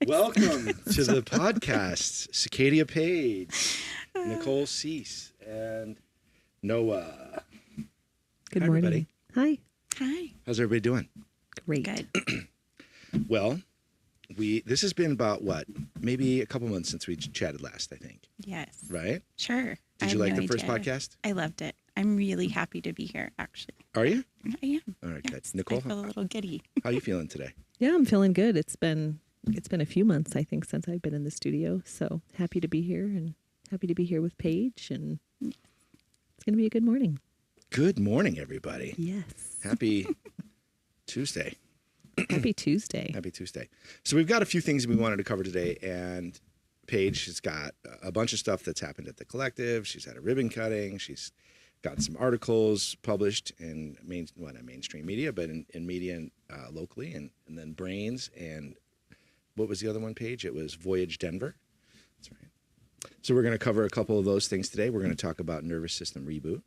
Welcome to the podcast, Sicadia Paige, Nicole Cease, and Noah. Good Hi, morning. everybody. Hi. How's everybody doing? Great. Good. Well, this has been about maybe a couple months since we chatted last, I think. Yes. Right? Sure. Did you like the first podcast? I loved it. I'm really happy to be here, actually. Are you? I am. All right, good. Yes. Nicole, I feel a little giddy. how are you feeling today? Yeah, I'm feeling good. It's been a few months, I think, since I've been in the studio. So happy to be here and happy to be here with Paige. And it's going to be a good morning. Good morning, everybody. Yes. Happy Tuesday. Happy Tuesday. Happy Tuesday. So we've got a few things we wanted to cover today, and Paige has got a bunch of stuff that's happened at the collective. She's had a ribbon cutting. She's got some articles published in not mainstream media, but in media locally, and then Brains. And what was the other one, Paige? It was Voyage Denver. That's right. So we're going to cover a couple of those things today. We're going to talk about Nervous System Reboot.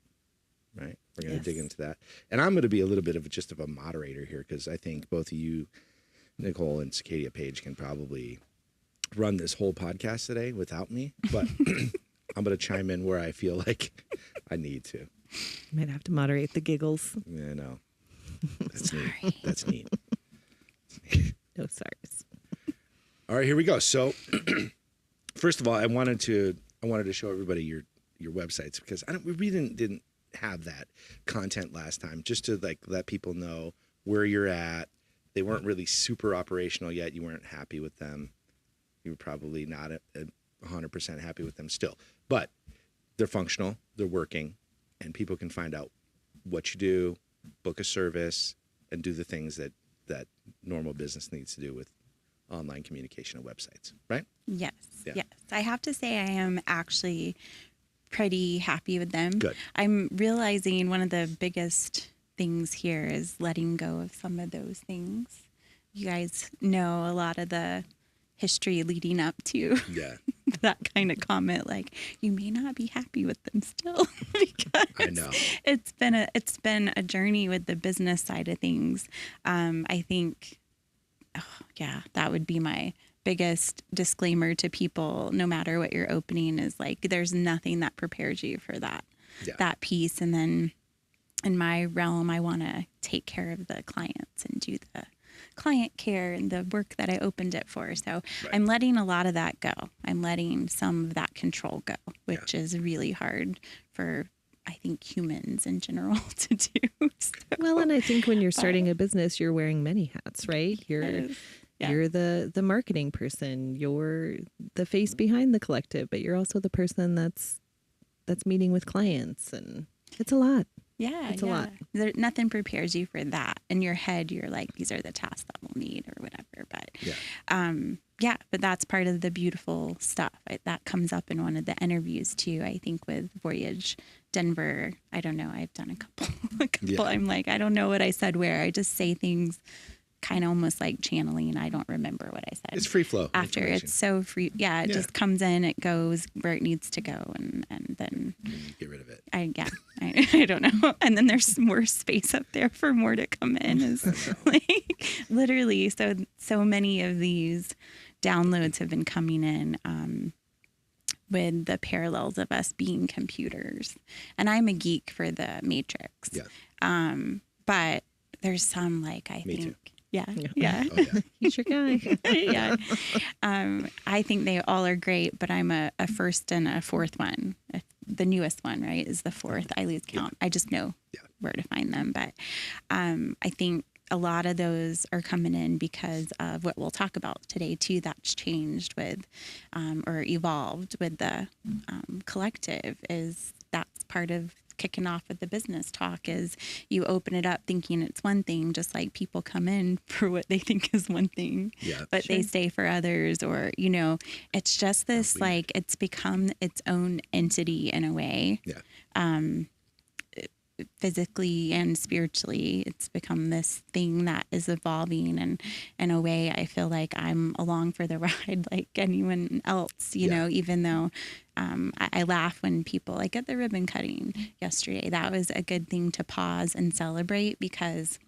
Right. We're going to dig into that. And I'm going to be a little bit of just a moderator here because I think both of you, Nicole and Sicadia Paige, can probably run this whole podcast today without me. But I'm going to chime in where I feel like I need to. You might have to moderate the giggles. Yeah, no. That's neat. That's neat. No sorries. All right, here we go. So first of all, I wanted to show everybody your websites because we really didn't have that content last time, just to let people know where you're at. They weren't really super operational yet. You weren't happy with them. You were probably not 100% happy with them still, but they're functional, they're working, and people can find out what you do, book a service, and do the things that normal business needs to do with online communication and websites, right? Yes. Yeah. Yes. I have to say I am actually pretty happy with them. Good. I'm realizing one of the biggest things here is letting go of some of those things. You guys know a lot of the history leading up to that kind of comment, like you may not be happy with them still because I know it's been a journey with the business side of things. I think that would be my biggest disclaimer to people, no matter what you're opening, is like there's nothing that prepares you for that piece. And then in my realm, I want to take care of the clients and do the client care and the work that I opened it for. So I'm letting a lot of that go. I'm letting some of that control go, which is really hard for, I think, humans in general to do. So, Well, and I think when you're starting a business, you're wearing many hats, right? You're the marketing person, you're the face behind the collective, but you're also the person that's meeting with clients, and it's a lot. Yeah, it's a lot. Nothing prepares you for that. In your head, you're like, these are the tasks that we'll need or whatever. But but that's part of the beautiful stuff. That comes up in one of the interviews too. I think with Voyage Denver, I don't know. I've done a couple. Yeah. I'm like, I don't know what I said where. I just say things kind of almost like channeling. I don't remember what I said. it's free flow After it's so free. Yeah, it just comes in, it goes where it needs to go. And then you get rid of it. I don't know. And then there's more space up there for more to come in. Is like literally so many of these downloads have been coming in with the parallels of us being computers. And I'm a geek for the Matrix. Yeah. But there's some like I Me think too. Yeah. Oh, yeah. He's your guy. Yeah. I think they all are great, but I'm a first and a fourth one. The newest one, right, is the fourth. I lose count. I just know where to find them. But I think a lot of those are coming in because of what we'll talk about today, too, that's changed with or evolved with the collective. Is that's part of kicking off with the business talk is you open it up thinking it's one thing, just like people come in for what they think is one thing, but they stay for others, or, it's just this, like, it's become its own entity in a way. Physically and spiritually, it's become this thing that is evolving, and in a way I feel like I'm along for the ride like anyone else, you know, even though I laugh when people, like at the ribbon cutting yesterday, that was a good thing to pause and celebrate, because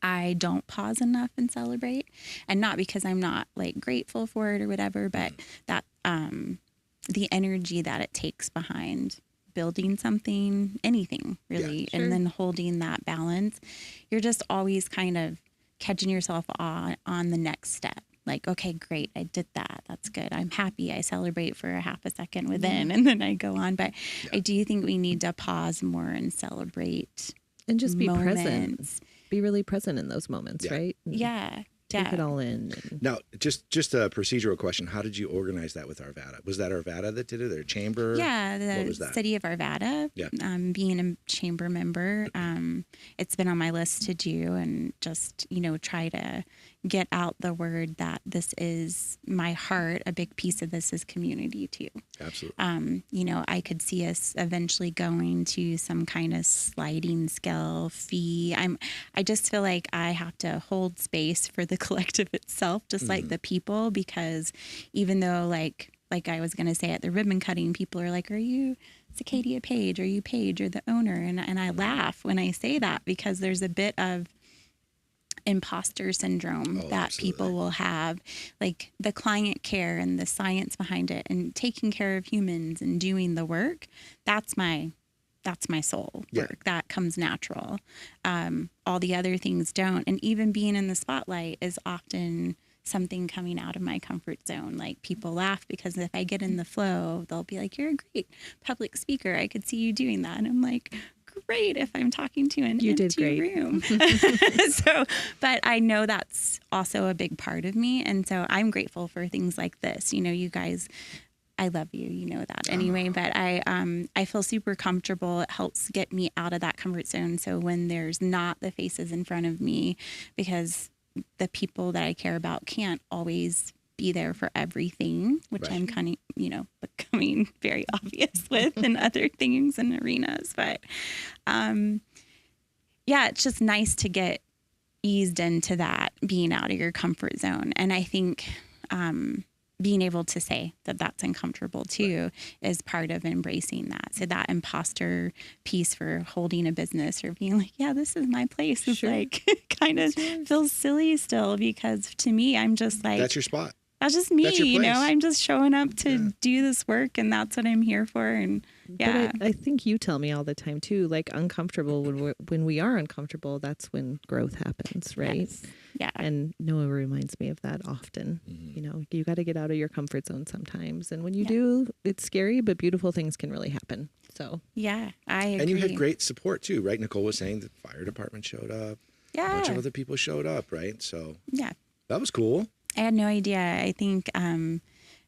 I don't pause enough and celebrate, and not because I'm not like grateful for it or whatever, but that the energy that it takes behind building something, anything really, Sure. and then holding that balance, you're just always kind of catching yourself on the next step. Like, okay, great, I did that. That's good. I'm happy. I celebrate for a half a second within, and then I go on. But I do think we need to pause more and celebrate And just be moments. present. Be really present in those moments, right? And Yeah. take it all in. And Now, just a procedural question. How did you organize that with Arvada? Was that Arvada that did it, or chamber? Yeah, What was the that? city of Arvada. Yeah. Being a chamber member, it's been on my list to do, and just, try to get out the word that this is my heart. A big piece of this is community too. Absolutely. I could see us eventually going to some kind of sliding scale fee. I just feel like I have to hold space for the collective itself, just like the people, because even though like I was going to say at the ribbon cutting, people are like, are you Sicadia Paige? Are you Paige? Or the owner? And I laugh when I say that, because there's a bit of imposter syndrome that absolutely. people will have, like the client care and the science behind it and taking care of humans and doing the work. That's my soul work. That comes natural. All the other things don't. And even being in the spotlight is often something coming out of my comfort zone. Like, people laugh because if I get in the flow, they'll be like, you're a great public speaker. I could see you doing that. And I'm like, great, if I'm talking to an empty room. But I know that's also a big part of me. And so I'm grateful for things like this. You guys, I love you, that anyway, but I feel super comfortable. It helps get me out of that comfort zone. So when there's not the faces in front of me, because the people that I care about can't always be there for everything, which I'm kind of, becoming very obvious with in other things and arenas. But it's just nice to get eased into that, being out of your comfort zone. And I think being able to say that that's uncomfortable too is part of embracing that. So that imposter piece for holding a business or being like, yeah, this is my place, is like kind of feels silly still, because to me, I'm just like, that's your spot. That's just me, That's your place. I'm just showing up to do this work, and that's what I'm here for. And But I think you tell me all the time too, like uncomfortable, when we are uncomfortable, that's when growth happens, right? Yes. Yeah. And Noah reminds me of that often. You got to get out of your comfort zone sometimes. And when you do, it's scary, but beautiful things can really happen. So yeah, I agree. And you had great support too, right? Nicole was saying the fire department showed up. Yeah. A bunch of other people showed up, right? So yeah, that was cool. I had no idea. I think, and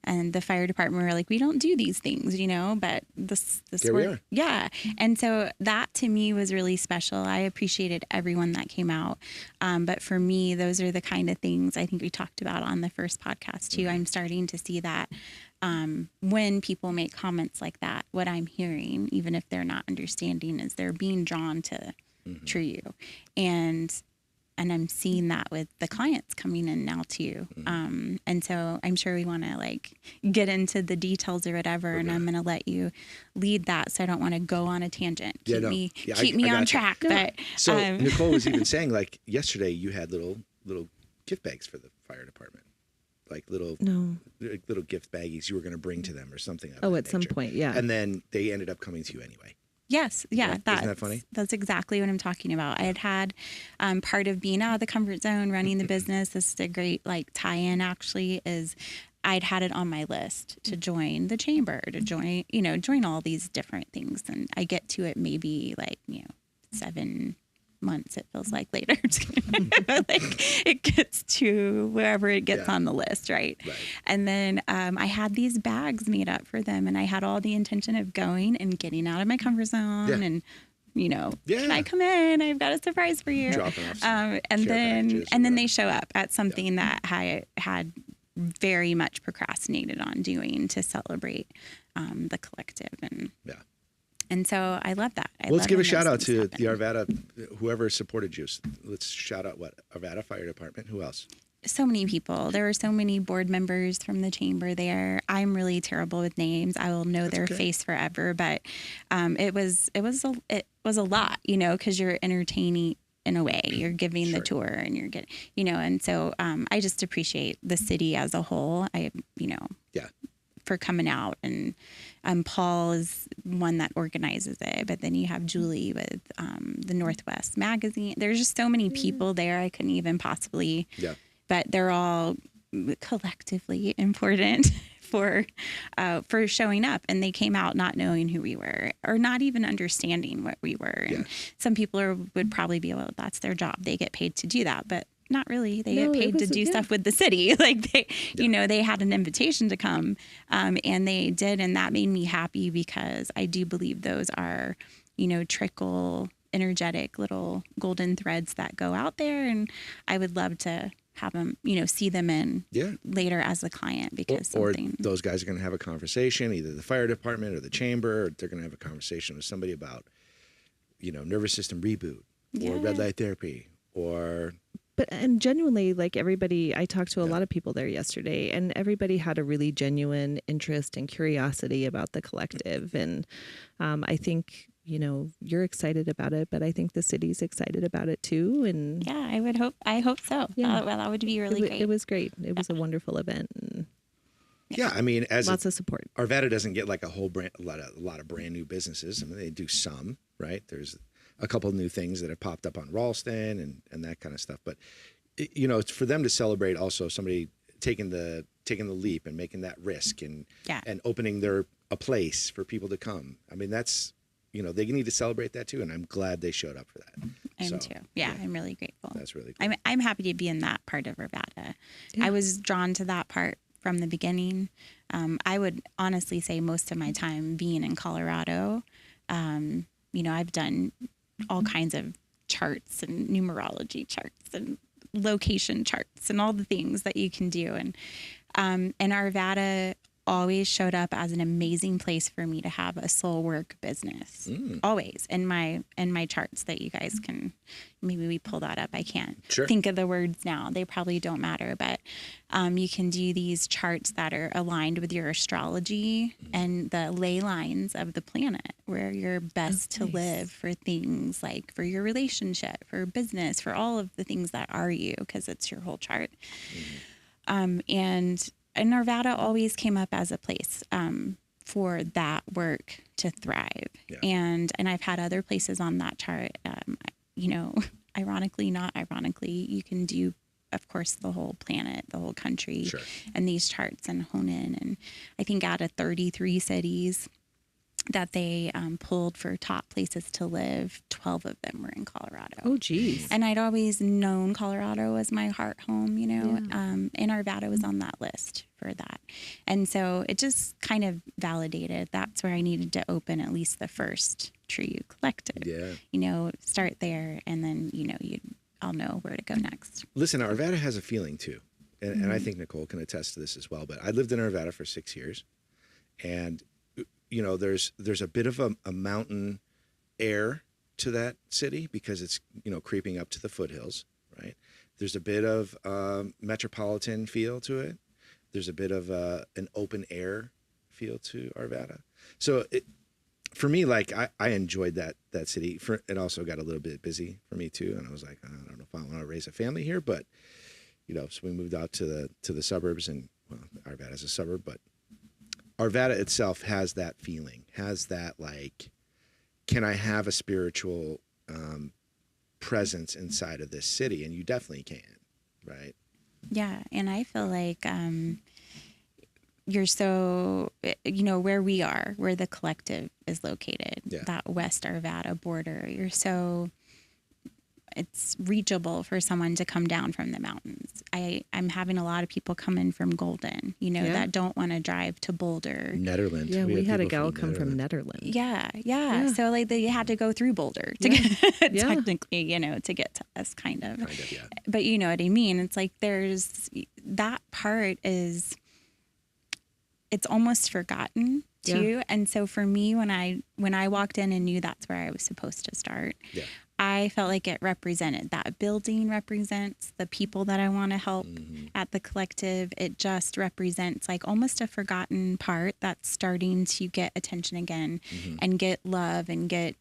the fire department were like, we don't do these things, but this Here work, we are. yeah. And so that to me was really special. I appreciated everyone that came out. But for me, those are the kind of things I think we talked about on the first podcast too. I'm starting to see that when people make comments like that, what I'm hearing, even if they're not understanding, is they're being drawn to True You. And I'm seeing that with the clients coming in now too. And so I'm sure we want to like get into the details or whatever, and I'm going to let you lead that. So I don't want to go on a tangent. Keep me on track. No. But so Nicole was even saying, like, yesterday you had little gift bags for the fire department, like little gift baggies you were going to bring to them or something. at some point, yeah. And then they ended up coming to you anyway. yes, yeah, Isn't that funny? That's exactly what I'm talking about. I had part of being out of the comfort zone, running the business. This is a great like tie-in. Actually, is I'd had it on my list to join the chamber, to join all these different things, and I get to it maybe like 7 months, it feels like, later. Like it gets to wherever it gets on the list, right? And then I had these bags made up for them, and I had all the intention of going and getting out of my comfort zone and can I come in? I've got a surprise for you. Dropping off and then they show up at something that I had very much procrastinated on doing to celebrate the collective. And so I love that. Let's give a shout out to the Arvada, whoever supported you. Let's shout out Arvada Fire Department. Who else? So many people. There were so many board members from the chamber there. I'm really terrible with names. I will know their face forever. But it was a lot, because you're entertaining in a way. You're giving the tour and you're getting, and so I just appreciate the city as a whole. For coming out, and Paul is one that organizes it, but then you have Julie with the Northwest magazine. There's just so many people there. I couldn't even possibly, but they're all collectively important for showing up, and they came out not knowing who we were or not even understanding what we were. And some people would probably be, well, that's their job. They get paid to do that, but not really. They get paid to do stuff with the city. Like they had an invitation to come, and they did. And that made me happy because I do believe those are, trickle, energetic little golden threads that go out there. And I would love to have them, see them in later as a client, because or those guys are going to have a conversation, either the fire department or the chamber, or they're going to have a conversation with somebody about, nervous system reboot or red light therapy and genuinely, like everybody, I talked to a lot of people there yesterday, and everybody had a really genuine interest and curiosity about the collective. And I think, you're excited about it, but I think the city's excited about it too. And I hope so. Yeah. Well, that would be really great. It was great. It was a wonderful event. And I mean, lots of support. Arvada doesn't get like a lot of brand new businesses. I mean, they do some, right? There's a couple of new things that have popped up on Ralston and that kind of stuff. But it's for them to celebrate also somebody taking the leap and making that risk and opening a place for people to come. I mean, that's, they need to celebrate that too. And I'm glad they showed up for that. I am too. Yeah, I'm really grateful. That's really cool. I'm happy to be in that part of Arvada. I was drawn to that part from the beginning. I would honestly say most of my time being in Colorado, I've done all kinds of charts and numerology charts and location charts and all the things that you can do. And Arvada always showed up as an amazing place for me to have a soul work business. Always in my charts that you guys can, maybe we pull that up. I can't think of the words now. They probably don't matter, but you can do these charts that are aligned with your astrology and the ley lines of the planet, where you're best to live for things like for your relationship, for business, for all of the things that are you, because it's your whole chart. And Arvada always came up as a place for that work to thrive. And I've had other places on that chart. Ironically, not ironically, you can do, of course, the whole planet, the whole country, and these charts and hone in. And I think out of 33 cities that they pulled for top places to live, 12 of them were in Colorado. Oh, geez. And I'd always known Colorado as my heart home, and Arvada was on that list for that. And so it just kind of validated that's where I needed to open at least the first True You Collective. Start there, and then, I'll know where to go next. Listen, Arvada has a feeling too. And I think Nicole can attest to this as well. But I lived in Arvada for 6 years, and there's a bit of a mountain air to that city because it's, creeping up to the foothills, right? There's a bit of metropolitan feel to it. There's a bit of an open air feel to Arvada. So for me, like I enjoyed that city. It also got a little bit busy for me too. And I was like, I don't know if I want to raise a family here, but so we moved out to the suburbs, and Arvada is a suburb, but Arvada itself has that feeling, has that like, can I have a spiritual presence inside of this city? And you definitely can, right? Yeah, and I feel like you're so, where we are, where the collective is located, that West Arvada border, it's reachable for someone to come down from the mountains. I'm having a lot of people come in from Golden, that don't want to drive to Boulder. Netherlands. Yeah, we had a gal come from Netherlands. Yeah. So like they had to go through Boulder to get, technically, to get to us kind of. But you know what I mean? It's like there's that part is, it's almost forgotten too. And so for me, when I walked in and knew that's where I was supposed to start, I felt like it represented, that building represents the people that I want to help at the collective. It just represents like almost a forgotten part that's starting to get attention again and get love and get,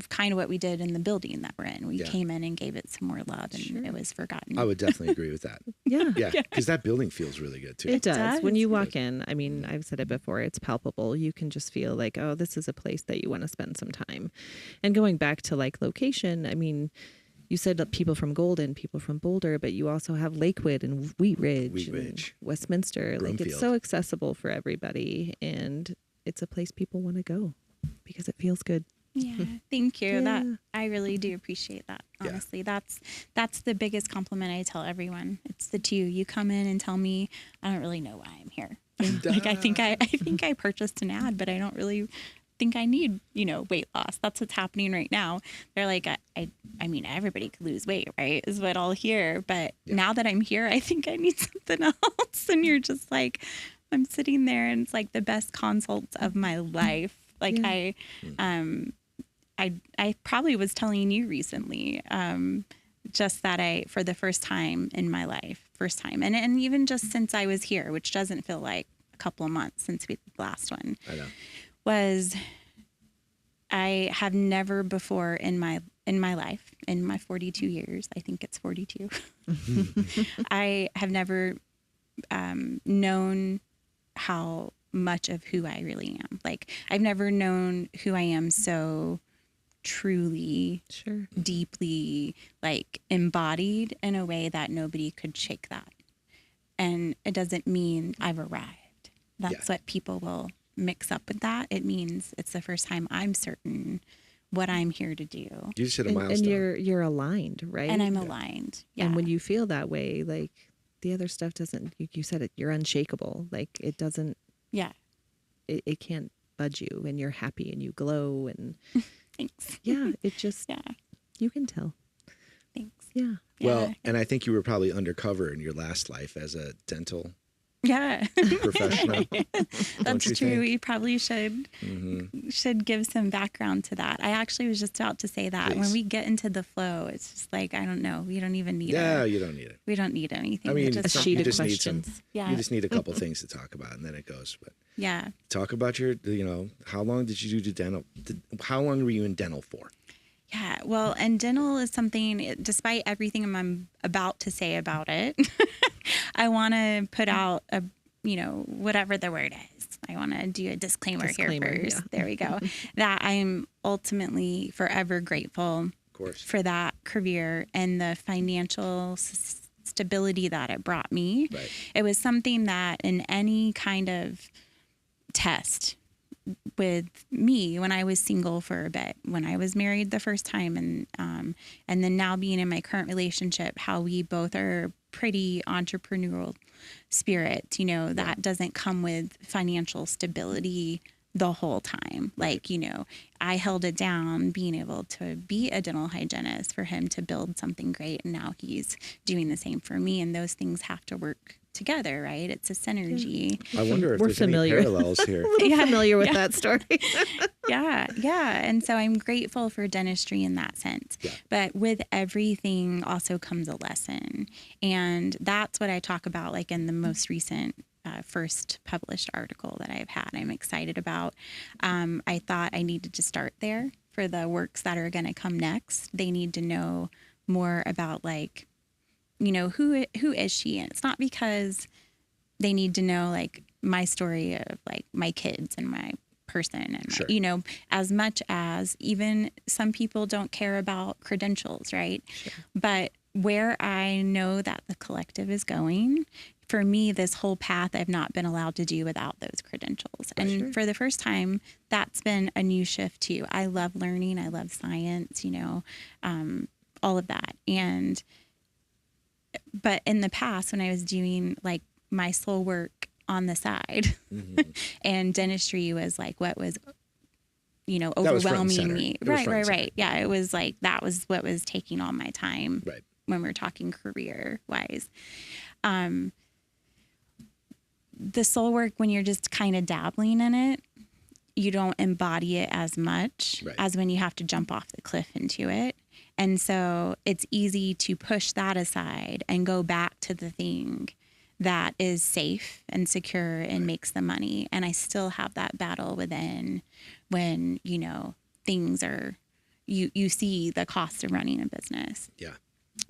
kind of what we did in the building that we're in. We came in and gave it some more love and it was forgotten. I would definitely agree with that. Yeah. Yeah. Because that building feels really good too. It does. When you walk in, I mean, I've said it before, it's palpable. You can just feel like, oh, this is a place that you want to spend some time. And going back to like location, I mean, you said that people from Golden, people from Boulder, but you also have Lakewood and Wheat Ridge. And Westminster. Like it's so accessible for everybody, and it's a place people want to go because it feels good. Yeah, thank you. That I really do appreciate that. Honestly, that's the biggest compliment I tell everyone. It's the two. You come in and tell me, I don't really know why I'm here. Like I think I purchased an ad, but I don't really think I need, weight loss. That's what's happening right now. They're like, I mean, everybody could lose weight, right? Is what I'll hear. But now that I'm here, I think I need something else. And you're just like, I'm sitting there and it's like the best consults of my life. Like I probably was telling you recently, just that for the first time in my life, and even just since I was here, which doesn't feel like a couple of months since we did the last one, I know. Was I have never before in my life, in my 42 years, I think it's 42, I have never known how much of who I really am. Like I've never known who I am so truly, deeply, like embodied in a way that nobody could shake that. And it doesn't mean I've arrived. That's what people will mix up with that. It means it's the first time I'm certain what I'm here to do. You just hit a milestone. And you're aligned, right? And I'm aligned. Yeah. And when you feel that way, like the other stuff doesn't, you said it, you're unshakable. Like it doesn't, it can't budge you, and you're happy and you glow and thanks. Yeah. It just, you can tell. Thanks. Yeah. Well, and I think you were probably undercover in your last life as a dental professional. That's true. Think? We probably should give some background to that. I actually was just about to say that. Please. When we get into the flow, it's just like, I don't know. We don't even need it. You don't need it. We don't need anything. I mean, a sheet of questions. You just need a couple things to talk about, and then it goes. But talk about your, how long did you do dental? How long were you in dental for? Yeah, well, and dental is something, despite everything I'm about to say about it, I want to put out a, whatever the word is. I want to do a disclaimer here first. Yeah. There we go. That I'm ultimately forever grateful for that career and the financial stability that it brought me. Right. It was something that in any kind of test with me when I was single for a bit, when I was married the first time, and then now being in my current relationship, how we both are pretty entrepreneurial spirit, that doesn't come with financial stability the whole time. Like, I held it down being able to be a dental hygienist for him to build something great. And now he's doing the same for me. And those things have to work together, right? It's a synergy. I wonder if there's any parallels here. We're familiar with that story. Yeah. And so I'm grateful for dentistry in that sense. Yeah. But with everything also comes a lesson. And that's what I talk about, like in the most recent first published article that I've had. I'm excited about. I thought I needed to start there for the works that are going to come next. They need to know more about, like, who is she? And it's not because they need to know like my story of like my kids and my person and as much as even some people don't care about credentials, right? Sure. But where I know that the collective is going, for me, this whole path I've not been allowed to do without those credentials. And for the first time, that's been a new shift too. I love learning. I love science, all of that. But in the past, when I was doing like my soul work on the side and dentistry was like what was, overwhelming me. Right. Yeah. It was like, that was what was taking all my time when we're talking career wise. The soul work, when you're just kind of dabbling in it, you don't embody it as much as when you have to jump off the cliff into it. And so it's easy to push that aside and go back to the thing that is safe and secure and makes the money. And I still have that battle within when, you know, things are, you see the cost of running a business. Yeah.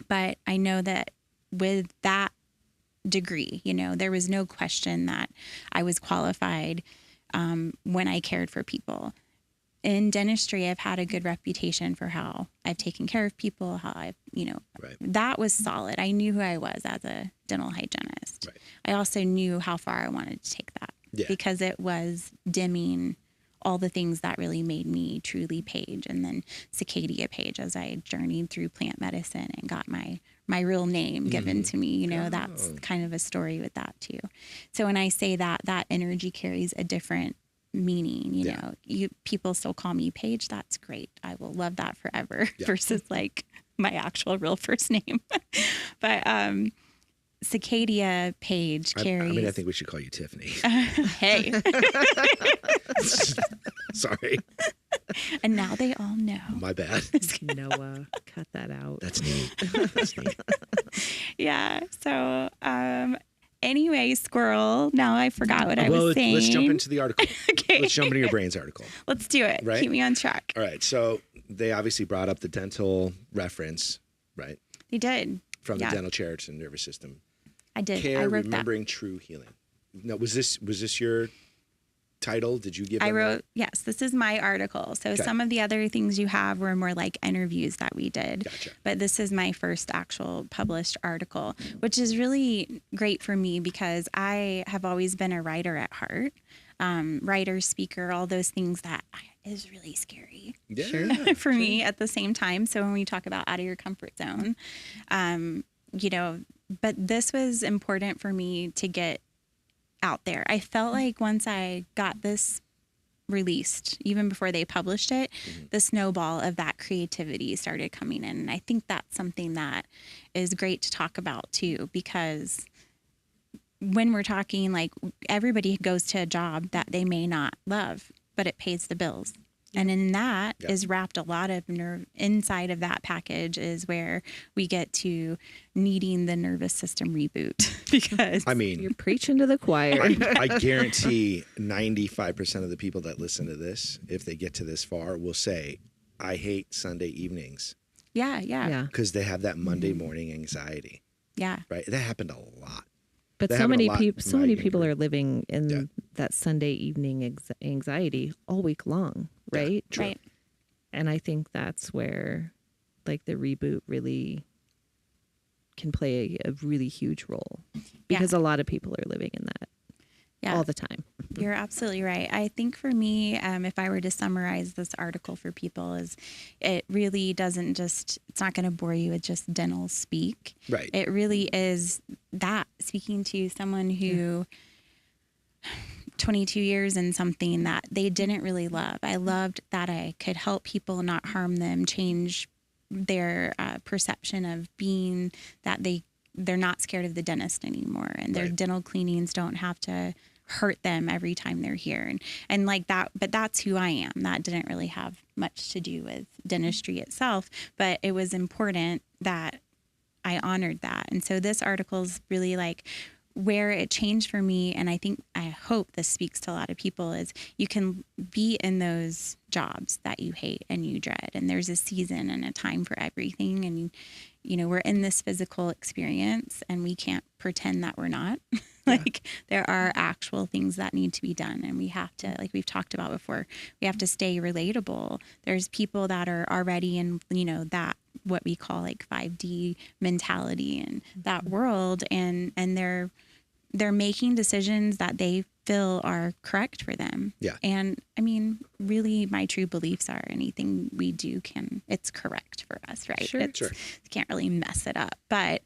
But I know that with that degree, you know, there was no question that I was qualified when I cared for people. In dentistry, I've had a good reputation for how I've taken care of people, how I've, you know, that was solid. I knew who I was as a dental hygienist. Right. I also knew how far I wanted to take that because it was dimming all the things that really made me truly Paige. And then Sicadia Paige, as I journeyed through plant medicine and got my real name given to me, you know, that's kind of a story with that too. So when I say that, that energy carries a different meaning, you know, people still call me Paige. That's great. I will love that forever versus like my actual real first name. But Sicadia Paige carries. I mean, I think we should call you Tiffany. Hey. Sorry. And now they all know. My bad. Noah, cut that out. That's neat. That's neat. Yeah. So, anyway, squirrel. Now I forgot what I was saying. Let's jump into the article. Okay. Let's jump into your brains article. Let's do it. Right? Keep me on track. All right. So they obviously brought up the dental reference, right? They did. From the dental chair to the nervous system. I did. Care, I wrote remembering that. true healing. Now, was this your title? Did you give? I them wrote, that? yes, this is my article. So some of the other things you have were more like interviews that we did. Gotcha. But this is my first actual published article, which is really great for me because I have always been a writer at heart. Writer, speaker, all those things that is really scary for me at the same time. So when we talk about out of your comfort zone, you know, but this was important for me to get out there. I felt like once I got this released, even before they published it, the snowball of that creativity started coming in. And I think that's something that is great to talk about too, because when we're talking, like, everybody goes to a job that they may not love, but it pays the bills. And in that is wrapped a lot of inside of that package is where we get to needing the nervous system reboot. Because I mean, you're preaching to the choir. I guarantee 95% of the people that listen to this, if they get to this far, will say, I hate Sunday evenings. Yeah. Because they have that Monday morning anxiety. Yeah. Right? That happened a lot. But so many people are living in that Sunday evening anxiety all week long, right? Yeah, right. And I think that's where, like, the reboot really can play a really huge role because a lot of people are living in that all the time. You're absolutely right. I think for me, if I were to summarize this article for people, is it really doesn't just, it's not going to bore you with just dental speak. Right. It really is that, speaking to someone who 22 years in something that they didn't really love. I loved that I could help people, not harm them, change their perception of being that they're not scared of the dentist anymore, and their dental cleanings don't have to hurt them every time they're here, and like that. But that's who I am. That didn't really have much to do with dentistry itself, but it was important that I honored that. And so this article is really like where it changed for me. And I hope this speaks to a lot of people, is you can be in those jobs that you hate and you dread. And there's a season and a time for everything. And, you know, we're in this physical experience and we can't pretend that we're not. Like, there are actual things that need to be done. And we have to, like we've talked about before, we have to stay relatable. There's people that are already in, you know, that what we call like 5D mentality and that world. And they're making decisions that they feel are correct for them. Yeah. And I mean, really, my true beliefs are anything we do it's correct for us, right? Sure. You can't really mess it up. But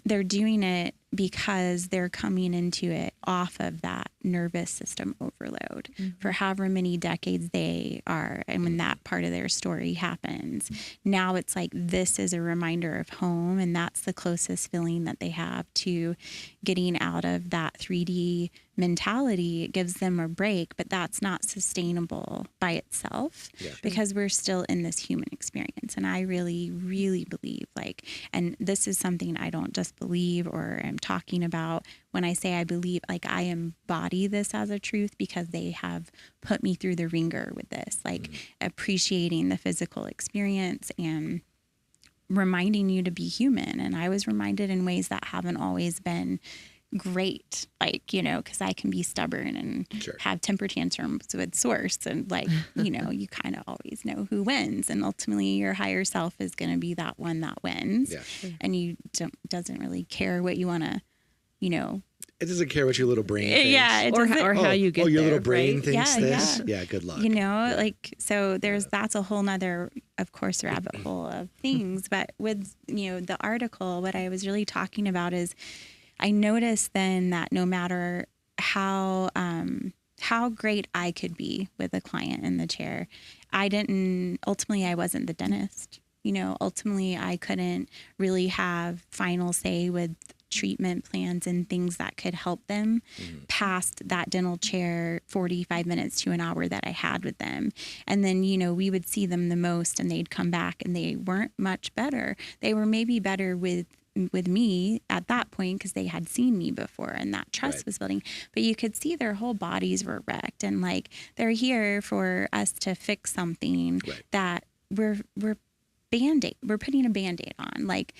they're doing it because they're coming into it off of that nervous system overload for however many decades they are. And when that part of their story happens, now it's like, this is a reminder of home. And that's the closest feeling that they have to getting out of that 3D mentality. It gives them a break, but that's not sustainable by itself because we're still in this human experience. And I really, really believe, like, and this is something I don't just believe or am talking about when I say I believe, like, I embody this as a truth because they have put me through the ringer with this, like appreciating the physical experience and reminding you to be human. And I was reminded in ways that haven't always been great, like, you know, because I can be stubborn and have temper tantrums with source, and like, you know, you kind of always know who wins, and ultimately your higher self is going to be that one that wins, and you doesn't really care what you want to, you know. It doesn't care what your little brain thinks. Or how you get your there, little brain right? thinks this. Yeah, good luck. You know, like, so that's a whole nother, of course, rabbit hole of things. But with, you know, the article, what I was really talking about is I noticed then that no matter how great I could be with a client in the chair, ultimately I wasn't the dentist. You know, ultimately I couldn't really have final say with treatment plans and things that could help them past that dental chair 45 minutes to an hour that I had with them. And then, you know, we would see them the most and they'd come back and they weren't much better. They were maybe better with me at that point because they had seen me before and that trust was building, but you could see their whole bodies were wrecked, and like, they're here for us to fix something that we're putting a Band-Aid on. Like,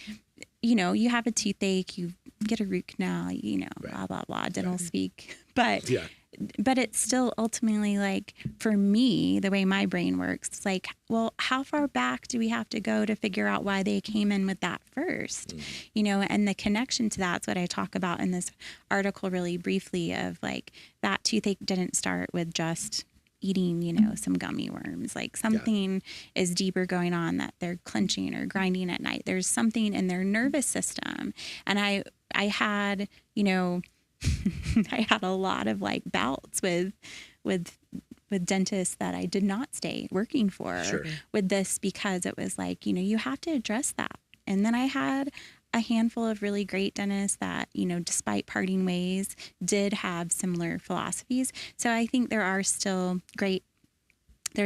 you know, you have a toothache, you get a root canal, you know, blah, blah, blah, dental speak. But it's still ultimately, like, for me, the way my brain works, it's like, well, how far back do we have to go to figure out why they came in with that first? You know, and the connection to that's what I talk about in this article really briefly, of like, that toothache didn't start with just eating, you know, some gummy worms. Like, something is deeper going on, that they're clenching or grinding at night. There's something in their nervous system. And I had, you know, I had a lot of like bouts with dentists that I did not stay working for with this, because it was like, you know, you have to address that. And then I had a handful of really great dentists that, you know, despite parting ways, did have similar philosophies. So I think there's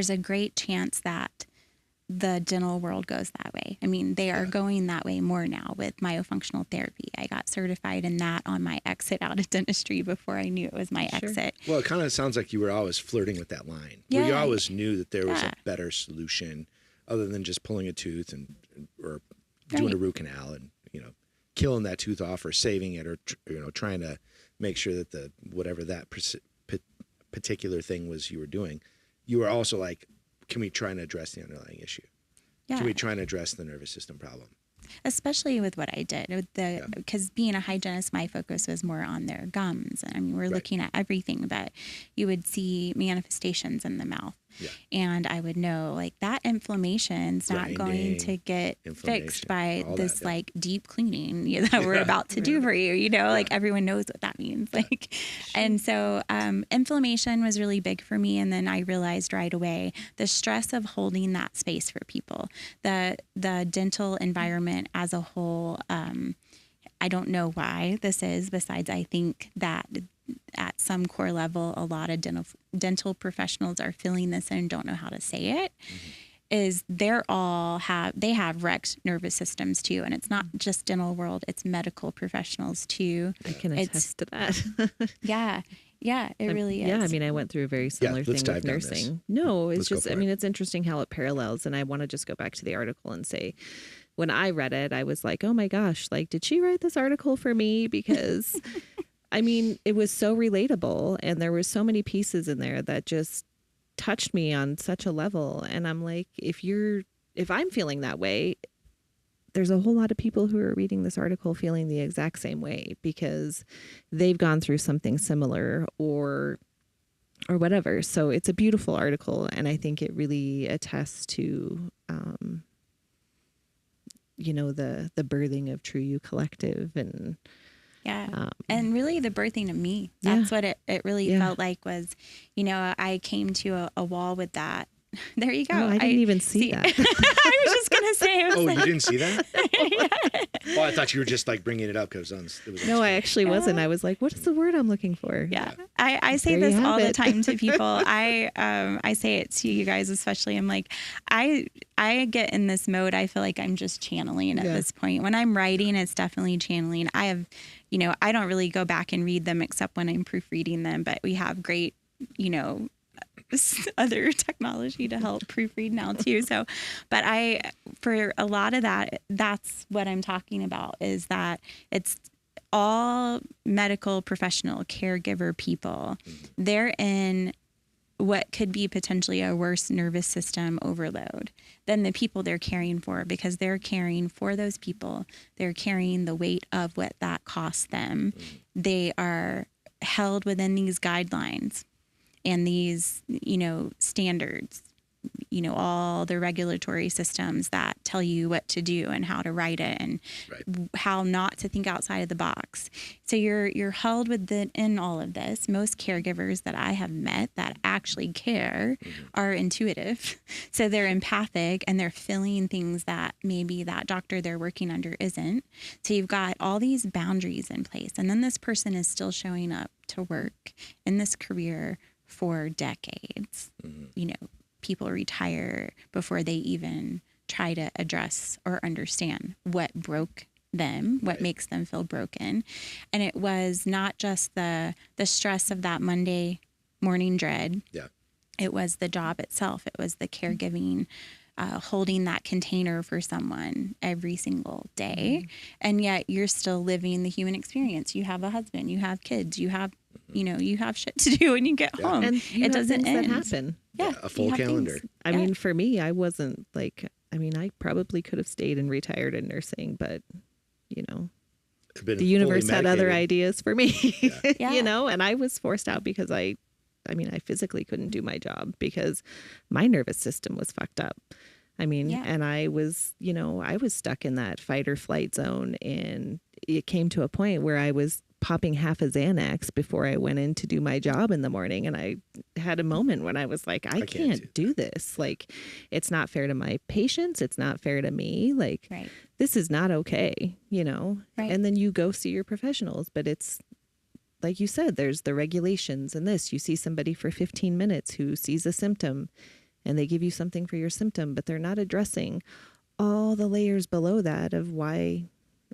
a great chance that the dental world goes that way. I mean, they are going that way more now with myofunctional therapy. I got certified in that on my exit out of dentistry before I knew it was my exit. Well, it kind of sounds like you were always flirting with that line. Where you always knew that there was a better solution other than just pulling a tooth or doing a root canal and, you know, killing that tooth off or saving it, or, you know, trying to make sure that whatever that particular thing was you were doing, you were also like, can we try and address the underlying issue? Can we try and address the nervous system problem? Especially with what I did, because being a hygienist, my focus was more on their gums. I mean, we're looking at everything, but you would see manifestations in the mouth. And I would know, like, that inflammation's not going to get fixed by this like deep cleaning that we're about to do for you. You know, like, everyone knows what that means. Like, and so inflammation was really big for me. And then I realized right away the stress of holding that space for people, the dental environment as a whole. I don't know why this is, besides I think that at some core level, a lot of dental professionals are feeling this and don't know how to say it, is they have wrecked nervous systems too. And it's not just dental world, it's medical professionals too. I can attest to that. It really is. Yeah, I mean, I went through a very similar thing with nursing. No, it's just, I mean, it's interesting how it parallels. And I want to just go back to the article and say, when I read it, I was like, oh my gosh, like, did she write this article for me? Because I mean, it was so relatable, and there were so many pieces in there that just touched me on such a level. And I'm like, if I'm feeling that way, there's a whole lot of people who are reading this article feeling the exact same way, because they've gone through something similar or whatever. So it's a beautiful article, and I think it really attests to, you know, the birthing of True You Collective, and Yeah. And really the birthing of me, that's what it really felt like was, I came to a wall with that. There you go. Oh, I didn't even see that. I was just going to say. Oh, you didn't see that? Yeah. Oh, I thought you were just like bringing it up because it was on No, I screen. actually wasn't. I was like, what is the word I'm looking for? Yeah. I say There this you all have the it. time to people. I say it to you guys, especially. I'm like, I get in this mode. I feel like I'm just channeling at this point. When I'm writing, it's definitely channeling. I have, I don't really go back and read them except when I'm proofreading them, but we have great, other technology to help proofread now too. So, but for a lot of that, that's what I'm talking about, is that it's all medical professional caregiver people. They're in what could be potentially a worse nervous system overload than the people they're caring for, because they're caring for those people. They're carrying the weight of what that costs them. They are held within these guidelines and these, standards, all the regulatory systems that tell you what to do and how to write it and how not to think outside of the box. So you're held within all of this. Most caregivers that I have met that actually care are intuitive. So they're empathic and they're feeling things that maybe that doctor they're working under isn't. So you've got all these boundaries in place. And then this person is still showing up to work in this career for decades. People retire before they even try to address or understand what broke them, what makes them feel broken. And it was not just the stress of that Monday morning dread. Yeah. It was the job itself. It was the caregiving, holding that container for someone every single day. And yet you're still living the human experience. You have a husband, you have kids, you have you have shit to do when you get home. And it doesn't end. That happen. Yeah, a full calendar. I mean, for me, I wasn't like, I probably could have stayed and retired in nursing, but, the universe had other ideas for me, and I was forced out because I physically couldn't do my job because my nervous system was fucked up. And I was, I was stuck in that fight or flight zone, and it came to a point where I was popping half a Xanax before I went in to do my job in the morning. And I had a moment when I was like, I can't do this. Like, it's not fair to my patients. It's not fair to me. Like, this is not okay, And then you go see your professionals, but it's like you said, there's the regulations and this. You see somebody for 15 minutes who sees a symptom and they give you something for your symptom, but they're not addressing all the layers below that of why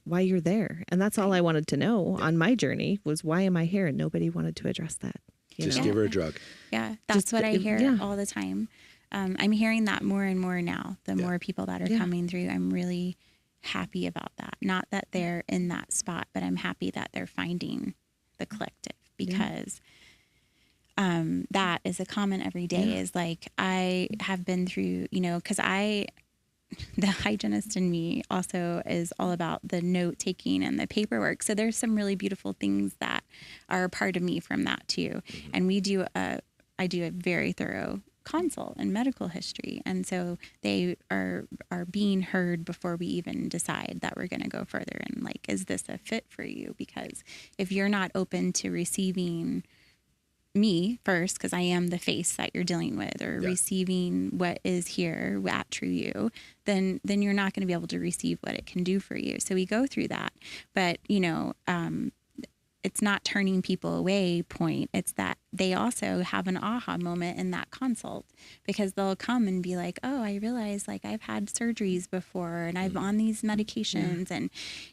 you're there. And that's all I wanted to know on my journey was, why am I here? And nobody wanted to address that. Just give her a drug. Yeah. That's what I hear all the time. I'm hearing that more and more now. The more people that are coming through, I'm really happy about that. Not that they're in that spot, but I'm happy that they're finding the collective, because that is a comment every day is like, I have been through, because the hygienist in me also is all about the note taking and the paperwork. So there's some really beautiful things that are a part of me from that too. And I do a very thorough consult and medical history. And so they are being heard before we even decide that we're going to go further. And like, is this a fit for you? Because if you're not open to receiving me first, because I am the face that you're dealing with, or receiving what is here at True You, then you're not going to be able to receive what it can do for you. So we go through that, but it's not turning people away point. It's that they also have an aha moment in that consult, because they'll come and be like, oh, I realize like I've had surgeries before and I'm on these medications. And,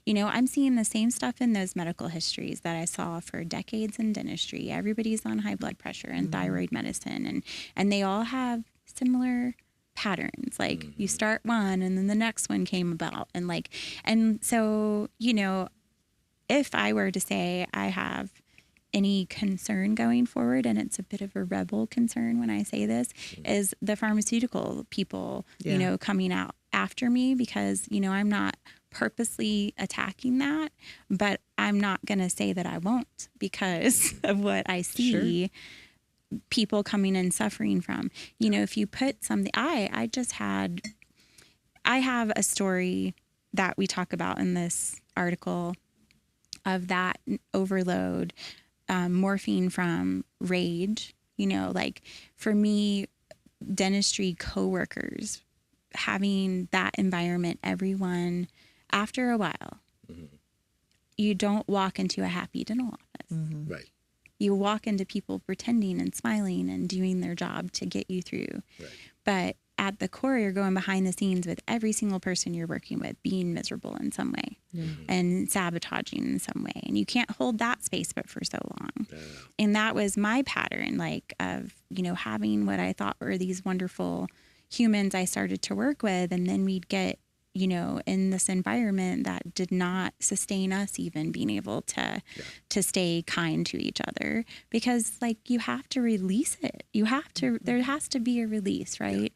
I'm seeing the same stuff in those medical histories that I saw for decades in dentistry. Everybody's on high blood pressure and thyroid medicine, and they all have similar patterns. Like you start one and then the next one came about. And so, if I were to say I have any concern going forward, and it's a bit of a rebel concern when I say this, is the pharmaceutical people, coming out after me, because, I'm not purposely attacking that, but I'm not going to say that I won't, because of what I see people coming and suffering from. If you put something, I have a story that we talk about in this article of that overload, morphine from rage, like for me, dentistry coworkers, having that environment, everyone, after a while, you don't walk into a happy dental office. Right. You walk into people pretending and smiling and doing their job to get you through. Right. But at the core, you're going behind the scenes with every single person you're working with being miserable in some way and sabotaging in some way. And you can't hold that space but for so long. And that was my pattern, like of, having what I thought were these wonderful humans I started to work with. And then we'd get, in this environment that did not sustain us even being able to stay kind to each other, because like you have to release it. You have to, there has to be a release, right?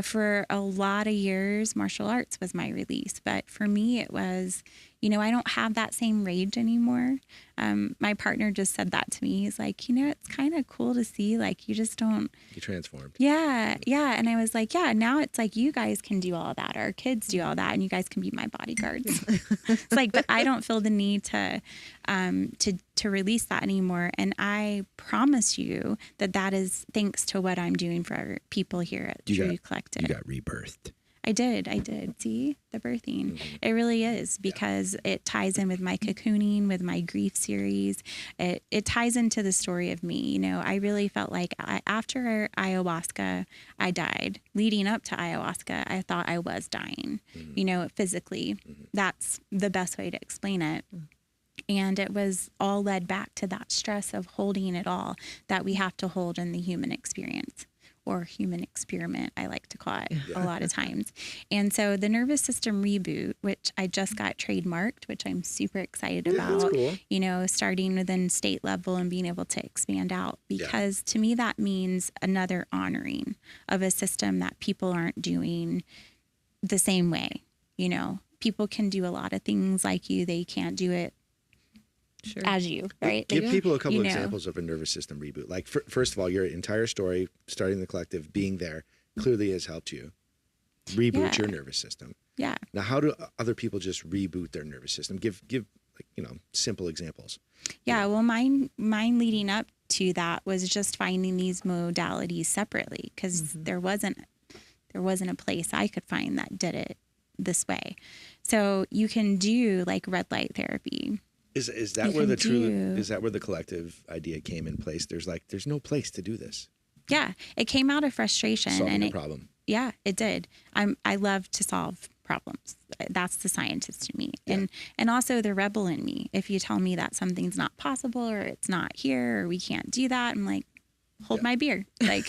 For a lot of years, martial arts was my release. But for me, it was, I don't have that same rage anymore. My partner just said that to me. He's like, it's kind of cool to see, like, you just don't. You transformed. Yeah. Yeah. And I was like, yeah, now it's like you guys can do all that. Our kids do all that. And you guys can be my bodyguards. It's like, but I don't feel the need to release that anymore. And I promise you that is thanks to what I'm doing for people here at True Collective. You got rebirthed. I did. See the birthing. It really is, because it ties in with my cocooning, with my grief series. It ties into the story of me. I really felt like after ayahuasca, I died. Leading up to ayahuasca, I thought I was dying, physically. That's the best way to explain it. And it was all led back to that stress of holding it all that we have to hold in the human experience. Or human experiment, I like to call it a lot of times. And so the Nervous System Reboot, which I just got trademarked, which I'm super excited about, that's cool. Starting within state level and being able to expand out, because to me that means another honoring of a system that people aren't doing the same way. People can do a lot of things like you. They can't do it as you, right? Give people a couple examples of a nervous system reboot. Like, first of all, your entire story, starting the collective, being there, clearly has helped you reboot your nervous system. Yeah. Now, how do other people just reboot their nervous system? Give simple examples. Yeah. Well, mine leading up to that was just finding these modalities separately, because there wasn't a place I could find that did it this way. So you can do like red light therapy. Is that where the collective idea came in place? There's no place to do this. Yeah, it came out of frustration. Solving a problem. Yeah, it did. I love to solve problems. That's the scientist in me, and also the rebel in me. If you tell me that something's not possible, or it's not here, or we can't do that, I'm like, hold my beer, I'll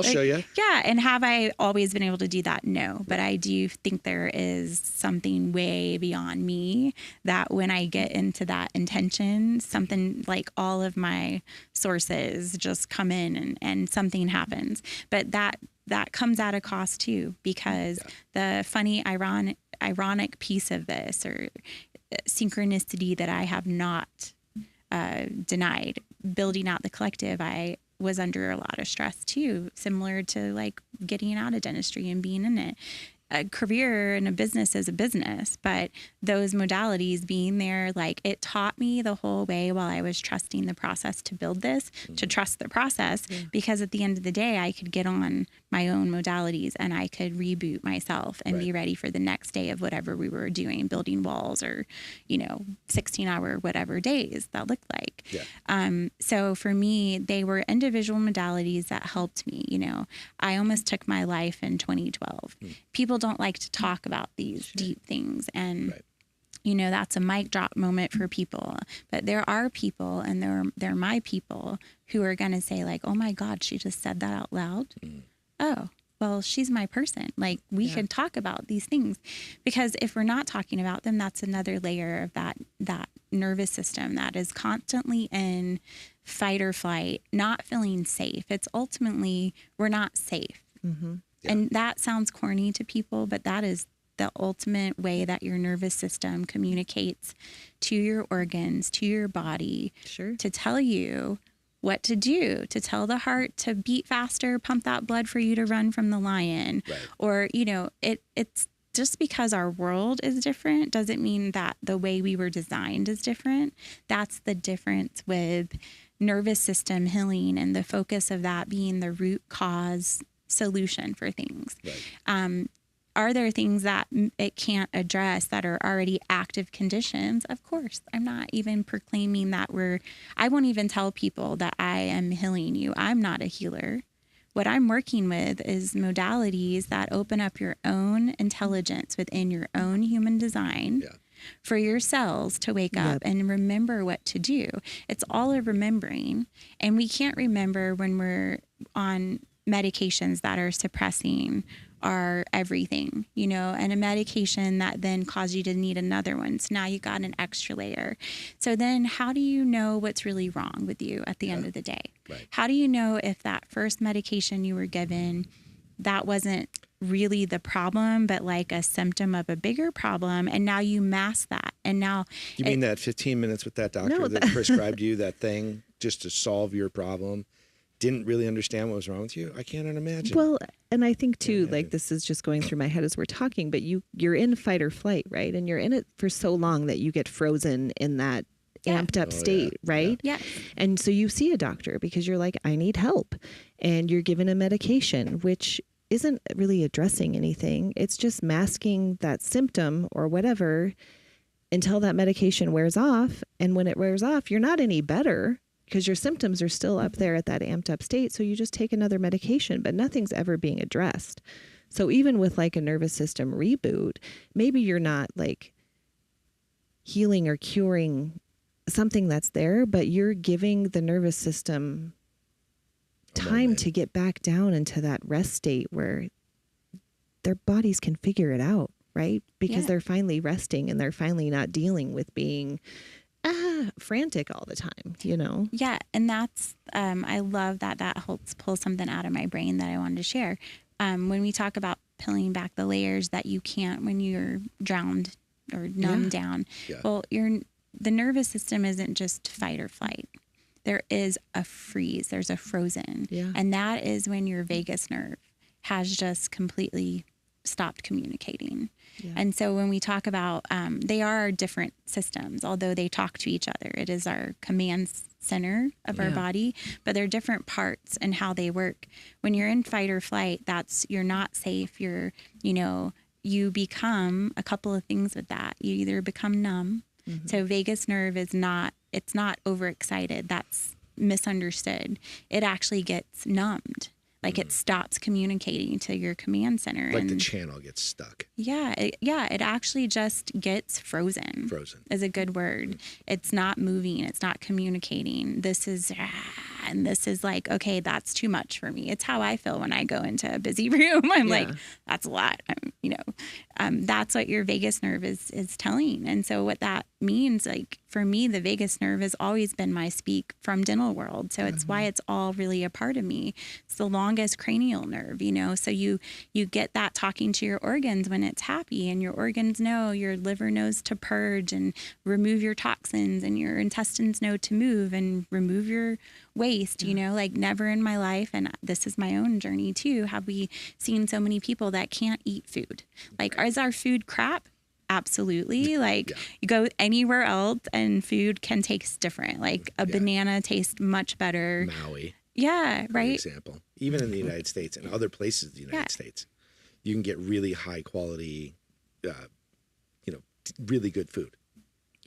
show you. Yeah. And have I always been able to do that? No, but I do think there is something way beyond me that when I get into that intention, something like all of my sources just come in and something happens. But that comes at a cost too, because the funny, ironic piece of this, or synchronicity that I have not denied, building out the collective, I was under a lot of stress too, similar to like getting out of dentistry and being in it. A career and a business is a business, but those modalities being there, like, it taught me the whole way while I was trusting the process to build this, to trust the process, because at the end of the day, I could get on my own modalities and I could reboot myself and be ready for the next day of whatever we were doing, building walls or, 16-hour whatever days that looked like. So for me, they were individual modalities that helped me. I almost took my life in 2012. People don't like to talk about these deep things, and that's a mic drop moment for people, but there are people, and they're my people, who are going to say like, oh my God, she just said that out loud. Oh, well, she's my person. Like, we could talk about these things, because if we're not talking about them, that's another layer of that nervous system that is constantly in fight or flight, not feeling safe. It's ultimately, we're not safe. And that sounds corny to people, but that is the ultimate way that your nervous system communicates to your organs, to your body, to tell you what to do, to tell the heart to beat faster, pump that blood for you to run from the lion, or, it's just because our world is different doesn't mean that the way we were designed is different. That's the difference with nervous system healing and the focus of that being the root cause solution for things. Right. Are there things that it can't address that are already active conditions? Of course. I'm not even proclaiming that I won't even tell people that I am healing you. I'm not a healer. What I'm working with is modalities that open up your own intelligence within your own human design for your cells to wake up and remember what to do. It's all a remembering. And we can't remember when we're on medications that are suppressing our everything, and a medication that then caused you to need another one. So now you got an extra layer. So then how do you know what's really wrong with you at the end of the day? Right. How do you know if that first medication you were given, that wasn't really the problem, but like a symptom of a bigger problem, and now you mask that? And now you mean that 15 minutes with that doctor that prescribed you that thing just to solve your problem didn't really understand what was wrong with you? I can't imagine. Well, and I think too, like this is just going through my head as we're talking, but you're in fight or flight, right? And you're in it for so long that you get frozen in that amped up state, right? Yeah. And so you see a doctor because you're like, I need help. And you're given a medication, which isn't really addressing anything. It's just masking that symptom or whatever until that medication wears off. And when it wears off, you're not any better, because your symptoms are still up there at that amped up state. So you just take another medication, but nothing's ever being addressed. So even with like a nervous system reboot, maybe you're not like healing or curing something that's there, but you're giving the nervous system time to get back down into that rest state where their bodies can figure it out, right? Because they're finally resting and they're finally not dealing with being frantic all the time, Yeah. And that's, I love that helps pull something out of my brain that I wanted to share. When we talk about peeling back the layers that you can't when you're drowned or numbed down, well, the nervous system isn't just fight or flight. There is a freeze. There's a frozen. Yeah. And that is when your vagus nerve has just completely stopped communicating. Yeah. And so when we talk about, they are different systems, although they talk to each other. It is our command center of our body, but they're different parts and how they work. When you're in fight or flight, you're not safe. You become a couple of things with that. You either become numb. Mm-hmm. So vagus nerve it's not overexcited. That's misunderstood. It actually gets numbed. Like it stops communicating to your command center. Like the channel gets stuck. Yeah. It actually just gets frozen. Frozen is a good word. Mm-hmm. It's not moving. It's not communicating. This is like, okay, that's too much for me. It's how I feel when I go into a busy room. I'm like, that's a lot. That's what your vagus nerve is telling. And so what that means, like for me, the vagus nerve has always been my speak from dental world. So it's why it's all really a part of me. It's the longest cranial nerve, so you get that talking to your organs when it's happy, and your organs know, your liver knows to purge and remove your toxins, and your intestines know to move and remove your waste, like never in my life. And this is my own journey too. Have we seen so many people that can't eat food? Like, is our food crap? Absolutely. Like you go anywhere else and food can taste different. Like a banana tastes much better. Maui. Yeah. Right. For example, even in the United States and other places in the United States, you can get really high quality, really good food.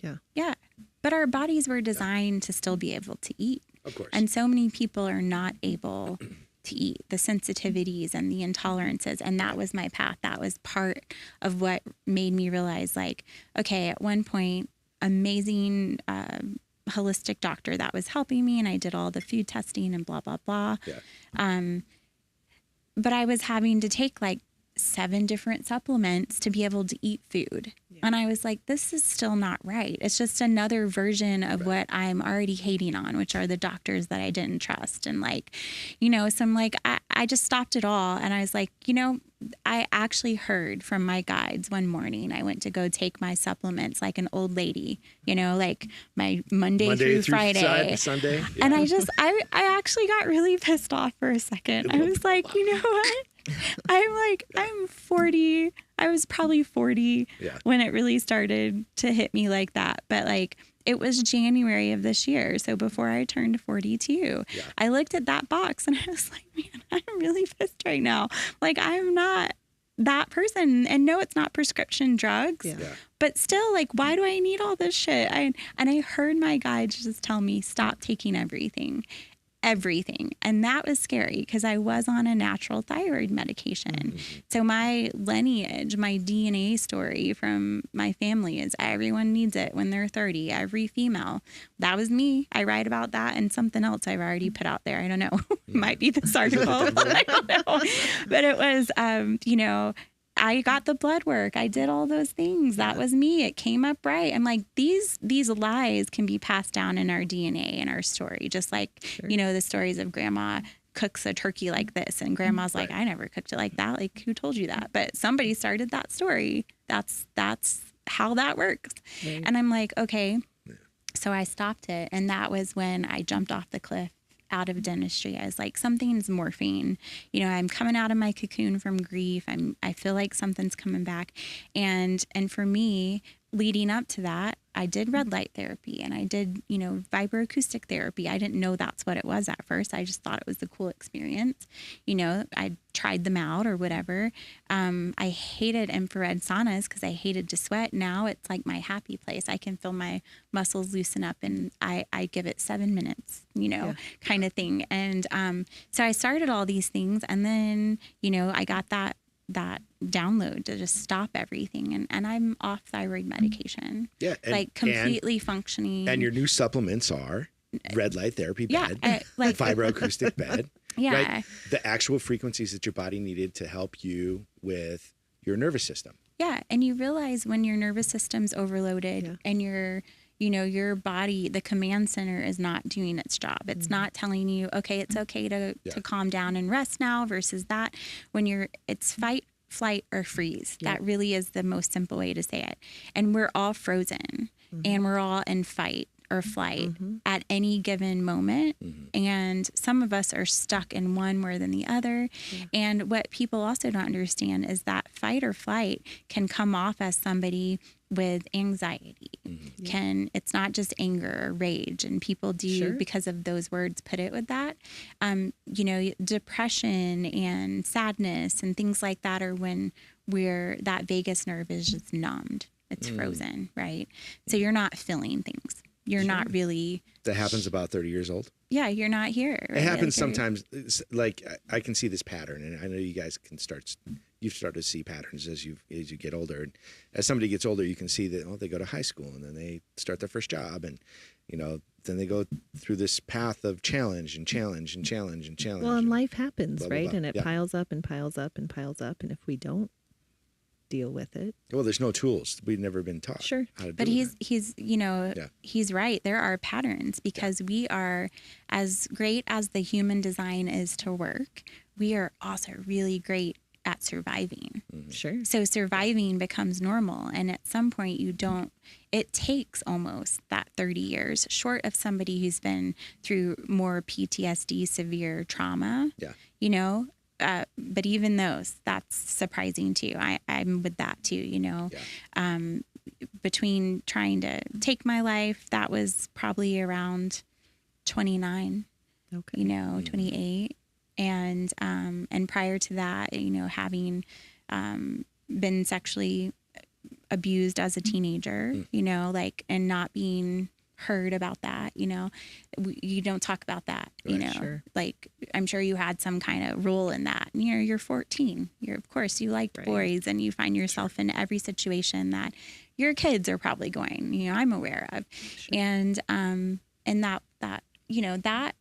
Yeah. Yeah. But our bodies were designed to still be able to eat. Of course. And so many people are not able to eat, the sensitivities and the intolerances. And that was my path. That was part of what made me realize, like, okay, at one point, amazing holistic doctor that was helping me, and I did all the food testing and blah, blah, blah. Yeah. But I was having to take like 7 different supplements to be able to eat food. Yeah. And I was like, this is still not right. It's just another version of what I'm already hating on, which are the doctors that I didn't trust. And like, so I'm like, I just stopped it all. And I was like, I actually heard from my guides one morning. I went to go take my supplements like an old lady, like my Monday through Friday. Sunday. Yeah. And I actually got really pissed off for a second. I was like, you know what? I'm 40. I was probably 40 Yeah. when it really started to hit me like that. But like, it was January of this year. So before I turned 42, Yeah. I looked at that box and I was like, man, I'm really pissed right now. Like, I'm not that person. And no, it's not prescription drugs, Yeah. Yeah. but still, like, why do I need all this shit? And I heard my guide just tell me, stop taking everything. And that was scary because I was on a natural thyroid medication. So my lineage, my DNA story from my family is everyone needs it when they're 30, every female. That was me. I write about that and something else I've already put out there. I don't know. Might be this article. I don't know. But it was, I got the blood work. I did all those things. That was me. It came up right. I'm like, these lies can be passed down in our DNA and our story. Just like, the stories of grandma cooks a turkey like this. And grandma's like, I never cooked it like that. Like, who told you that? But somebody started that story. That's how that works. Right. And I'm like, okay. So I stopped it. And that was when I jumped off the cliff out of dentistry. I was like, something's morphine. I'm coming out of my cocoon from grief. I feel like something's coming back. And for me, leading up to that, I did red light therapy and I did, vibroacoustic therapy. I didn't know that's what it was at first. I just thought it was a cool experience. I tried them out or whatever. I hated infrared saunas because I hated to sweat. Now it's like my happy place. I can feel my muscles loosen up and I give it 7 minutes, kind of thing. And so I started all these things and then, I got that download to just stop everything. And I'm off thyroid medication. Yeah. Like completely functioning. And your new supplements are red light therapy bed, like vibroacoustic bed. Yeah. Right? The actual frequencies that your body needed to help you with your nervous system. Yeah. And you realize when your nervous system's overloaded and your body, the command center is not doing its job. It's not telling you, okay, it's okay to calm down and rest now versus that. When it's fight, flight, or freeze. That really is the most simple way to say it. And we're all frozen and we're all in fight or flight at any given moment. And some of us are stuck in one more than the other. And what people also don't understand is that fight or flight can come off as somebody with anxiety. It's not just anger or rage, and people do because of those words put it with that. Depression and sadness and things like that are when that vagus nerve is just numbed. It's frozen, right? So you're not feeling things. You're not really. That happens about 30 years old. Yeah, you're not here. Right? It happens sometimes. Like I can see this pattern, and I know you guys you've started to see patterns as you get older. And as somebody gets older, you can see that they go to high school and then they start their first job, and then they go through this path of challenge and challenge and challenge and challenge. Well, and life happens, blah, blah, right? blah. And it piles up and piles up and piles up, and if we don't deal with it, well, there's no tools. We've never been taught how to do it. But he's right. There are patterns because we are, as great as the human design is to work, we are also really great at surviving. Sure. So surviving becomes normal. And at some point it takes almost that 30 years short of somebody who's been through more PTSD, severe trauma, but even those, that's surprising too. I'm with that too, between trying to take my life, that was probably around 29, 28. And prior to that, having been sexually abused as a teenager, and not being heard about that, you don't talk about that, like I'm sure you had some kind of role in that. You're 14. Of course you like boys and you find yourself in every situation that your kids are probably going, I'm aware of. And that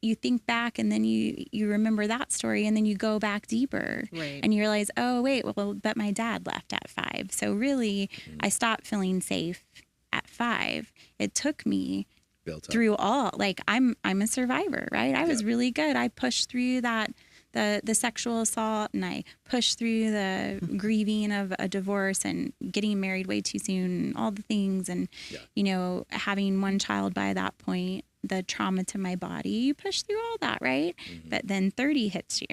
you think back and then you remember that story and then you go back deeper and you realize, oh wait, well, but my dad left at 5. So really I stopped feeling safe at 5. It took me through all, like I'm a survivor, right? I was really good. I pushed through that, the sexual assault, and I pushed through the grieving of a divorce and getting married way too soon and all the things. And, having one child by that point, the trauma to my body, you push through all that, right? But then 30 hits you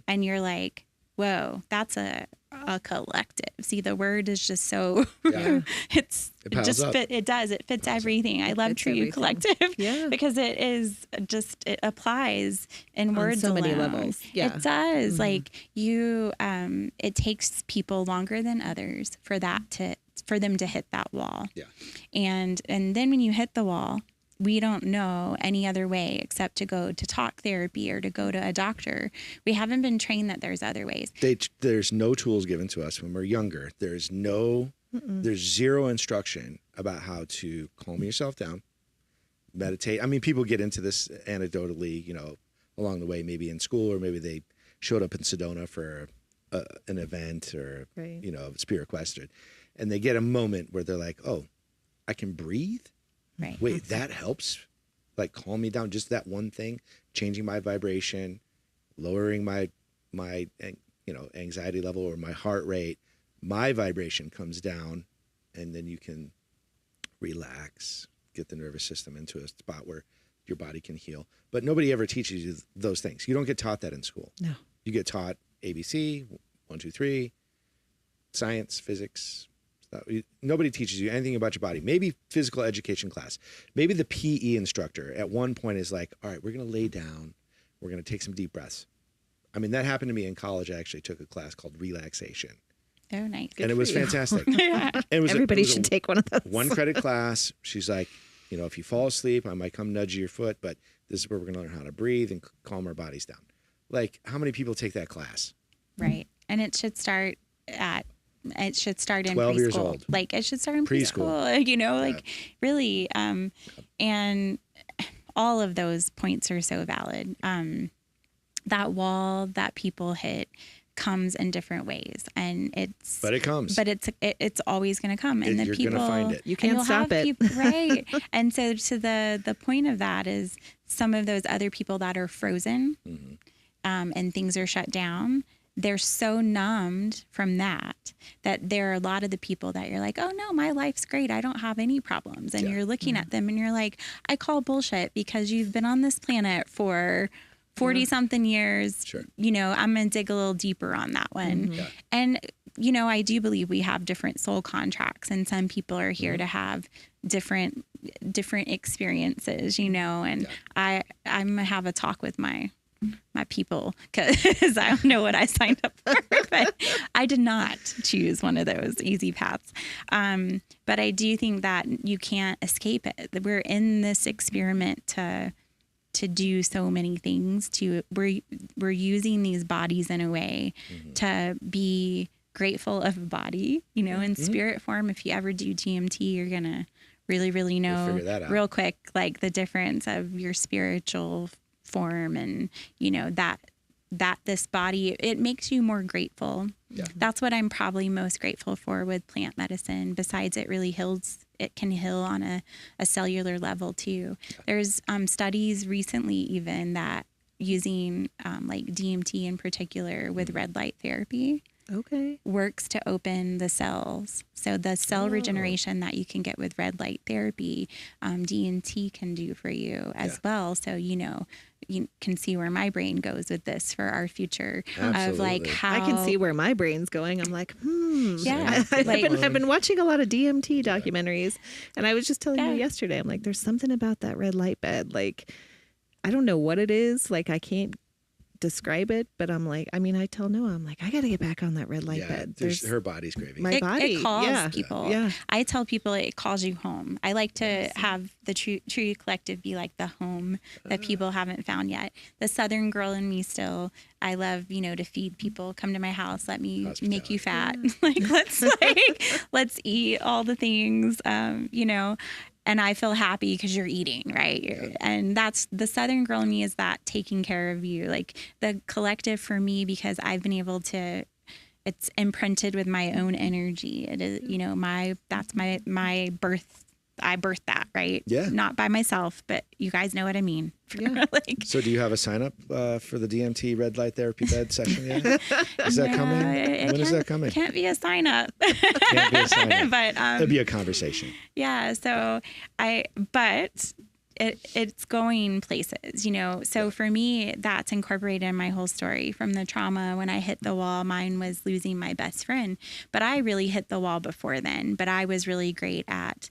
and you're like, whoa, that's a collective. See, the word is just so Yeah. it piles just up. it fits everything. I love fits True You everything. Collective because it is just, it applies in words so many alone. levels. Yeah. It does. Like you, it takes people longer than others for them to hit that wall. Yeah. And then when you hit the wall, we don't know any other way except to go to talk therapy or to go to a doctor. We haven't been trained that there's other ways. There's no tools given to us when we're younger. There's zero instruction about how to calm yourself down, meditate. I mean, people get into this anecdotally, along the way, maybe in school, or maybe they showed up in Sedona for an event or, Right. Spirit Quest, and they get a moment where they're like, oh, I can breathe? Right. Wait, that helps? Like calm me down, just that one thing, changing my vibration, lowering my anxiety level or my heart rate, my vibration comes down, and then you can relax, get the nervous system into a spot where your body can heal. But nobody ever teaches you those things. You don't get taught that in school. No. You get taught ABC, 1, 2, 3, science, physics. Nobody teaches you anything about your body. Maybe physical education class. Maybe the PE instructor at one point is like, all right, we're going to lay down. We're going to take some deep breaths. I mean, that happened to me in college. I actually took a class called relaxation. Oh, nice. And it was fantastic. Yeah. Everybody should take one of those. 1 credit class. She's like, if you fall asleep, I might come nudge your foot, but this is where we're going to learn how to breathe and calm our bodies down. Like, how many people take that class? Right. And it should start in 12 preschool. years old. Like it should start in preschool, really. And all of those points are so valid. That wall that people hit comes in different ways, and it's always going to come, and You're going to find it. You can't stop it. Right. And so to the point of that is some of those other people that are frozen, and things are shut down, they're so numbed from that there are a lot of the people that you're like, oh no, my life's great, I don't have any problems. And you're looking at them and you're like, I call bullshit, because you've been on this planet for 40 something years. Sure. I'm going to dig a little deeper on that one. Yeah. And, I do believe we have different soul contracts, and some people are here to have different experiences, and I'm going to have a talk with my people, because I don't know what I signed up for, but I did not choose one of those easy paths. But I do think that you can't escape it. We're in this experiment to do so many things. We're using these bodies in a way to be grateful of a body, in spirit form. If you ever do DMT, you're gonna really know real quick, like the difference of your spiritual form, and that this body, it makes you more grateful. Yeah. That's what I'm probably most grateful for with plant medicine. Besides, it really heals. It can heal on a cellular level too. There's studies recently even that using like DMT in particular with red light therapy works to open the cells. So the cell regeneration that you can get with red light therapy, DMT can do for you as well. So, you can see where my brain goes with this for our future. Absolutely. Of like how I can see where my brain's going. I'm like, Yeah. I've been watching a lot of DMT documentaries, and I was just telling you yesterday, I'm like, there's something about that red light bed. Like, I don't know what it is. Like, I can't describe it, but I'm like, I tell Noah, I'm like, I got to get back on that red light bed. Her body's craving. My body. It calls people. Yeah. I tell people it calls you home. I like to have the True Collective be like the home that people haven't found yet. The Southern girl in me still, I love, to feed people. Come to my house. Let me make you fat. Let's eat all the things, and I feel happy because you're eating, right? And that's the Southern girl in me, is that taking care of you. Like the collective for me, because I've been able to, it's imprinted with my own energy. It is, that's my birth. I birthed that, right? Yeah. Not by myself, but you guys know what I mean. Yeah. So do you have a sign up for the DMT red light therapy bed session yet? Is that coming? When is that coming? Can't be a sign up. Can't be a sign up. But it'll be a conversation. Yeah. So but it's going places, you know. So for me, that's incorporated in my whole story. From the trauma, when I hit the wall, mine was losing my best friend. But I really hit the wall before then. But I was really great at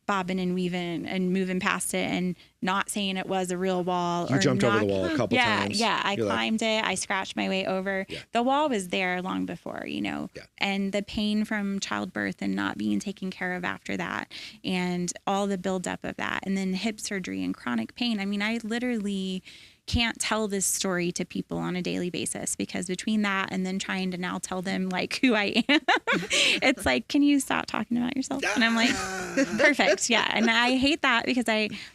bobbing and weaving and moving past it and not saying it was a real wall. You jumped over the wall a couple times. Yeah, I climbed it. I scratched my way over. Yeah. The wall was there long before, you know, and the pain from childbirth and not being taken care of after that and all the buildup of that. And then hip surgery and chronic pain. I mean, I literally can't tell this story to people on a daily basis because between that and then trying to now tell them like who I am, it's like, can you stop talking about yourself? And I'm like, perfect. Yeah. And I hate that because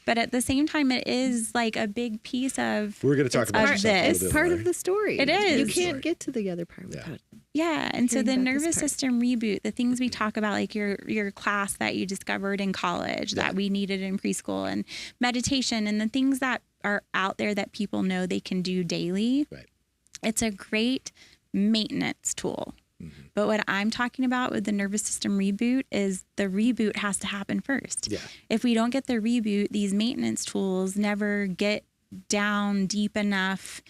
but at the same time, it is like a big piece of, we're going to talk about this. It's part of the story. It is. You can't get to the other part without. Yeah. And so the nervous system reboot, the things we talk about, like your class that you discovered in college that we needed in preschool and meditation and the things that are out there that people know they can do daily. Right. It's a great maintenance tool. Mm-hmm. But what I'm talking about with the nervous system reboot is the reboot has to happen first. Yeah. If we don't get the reboot, these maintenance tools never get down deep enough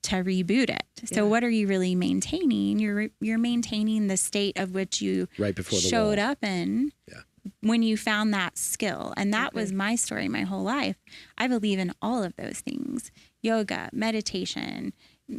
to reboot it. So what are you really maintaining? You're maintaining the state of which you right before the showed wall. Up in. Yeah. When you found that skill. And that was my story my whole life. I believe in all of those things. Yoga, meditation,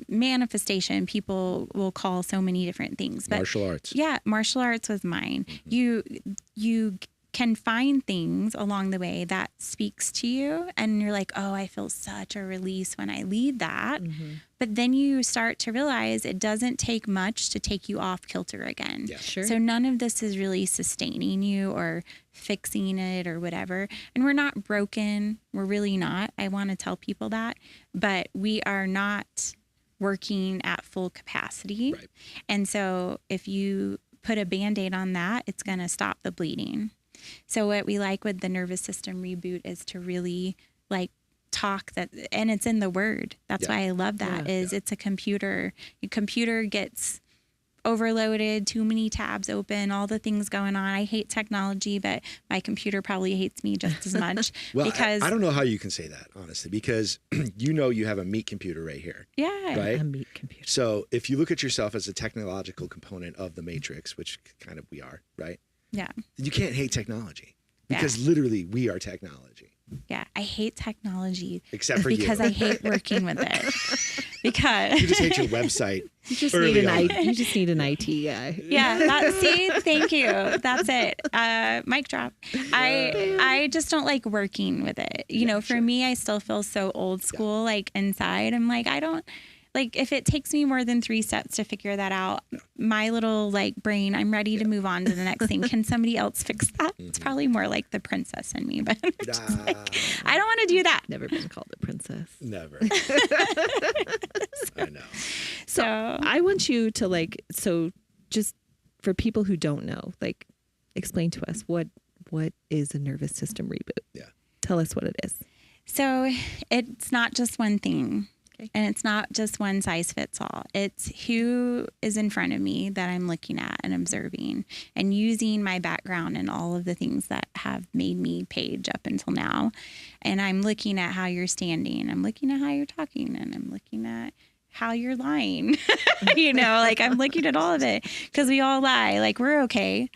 manifestation, people will call so many different things. But martial arts. Yeah, martial arts was mine. Mm-hmm. You can find things along the way that speaks to you and you're like, oh, I feel such a release when I leave that. Mm-hmm. But then you start to realize it doesn't take much to take you off kilter again. Yeah. Sure. So none of this is really sustaining you or fixing it or whatever. And we're not broken. We're really not. I want to tell people that. But we are not working at full capacity. Right. And so if you put a Band-Aid on that, it's going to stop the bleeding. So what we like with the nervous system reboot is to really like talk that, and it's in the word. That's why I love that it's a computer. Your computer gets overloaded, too many tabs open, all the things going on. I hate technology, but my computer probably hates me just as much. Well, because I don't know how you can say that, honestly, because you have a meat computer right here. Yeah. Right? A meat computer. So if you look at yourself as a technological component of the matrix, which kind of we are, right? Yeah. You can't hate technology because literally we are technology. Yeah. I hate technology. Except for because I hate working with it. Because you just hate your website. You just need an IT guy. Yeah. Thank you. That's it. Mic drop. I just don't like working with it. You know, for me, I still feel so old school, like inside. I'm like, I don't. Like, if it takes me more than 3 steps to figure that out, my little, like, brain, I'm ready to move on to the next thing. Can somebody else fix that? Mm-hmm. It's probably more like the princess in me, but I'm just like, I don't want to do that. Never been called a princess. Never. I know. So I want you to, like, so just for people who don't know, like, explain to us what is a nervous system reboot? Yeah. Tell us what it is. So it's not just one thing. And it's not just one size fits all. It's who is in front of me that I'm looking at and observing and using my background and all of the things that have made me Paige up until now. And I'm looking at how you're standing. I'm looking at how you're talking. And I'm looking at how you're lying. You know, like I'm looking at all of it because we all lie. Like we're okay.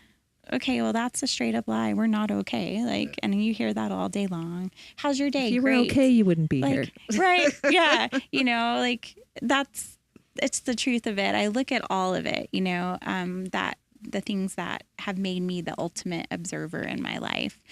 Okay, well, that's a straight up lie. We're not okay. Like, and you hear that all day long. How's your day? If you Great. were okay, you wouldn't be here. Right. Yeah. You know, like it's the truth of it. I look at all of it, you know, that the things that have made me the ultimate observer in my life.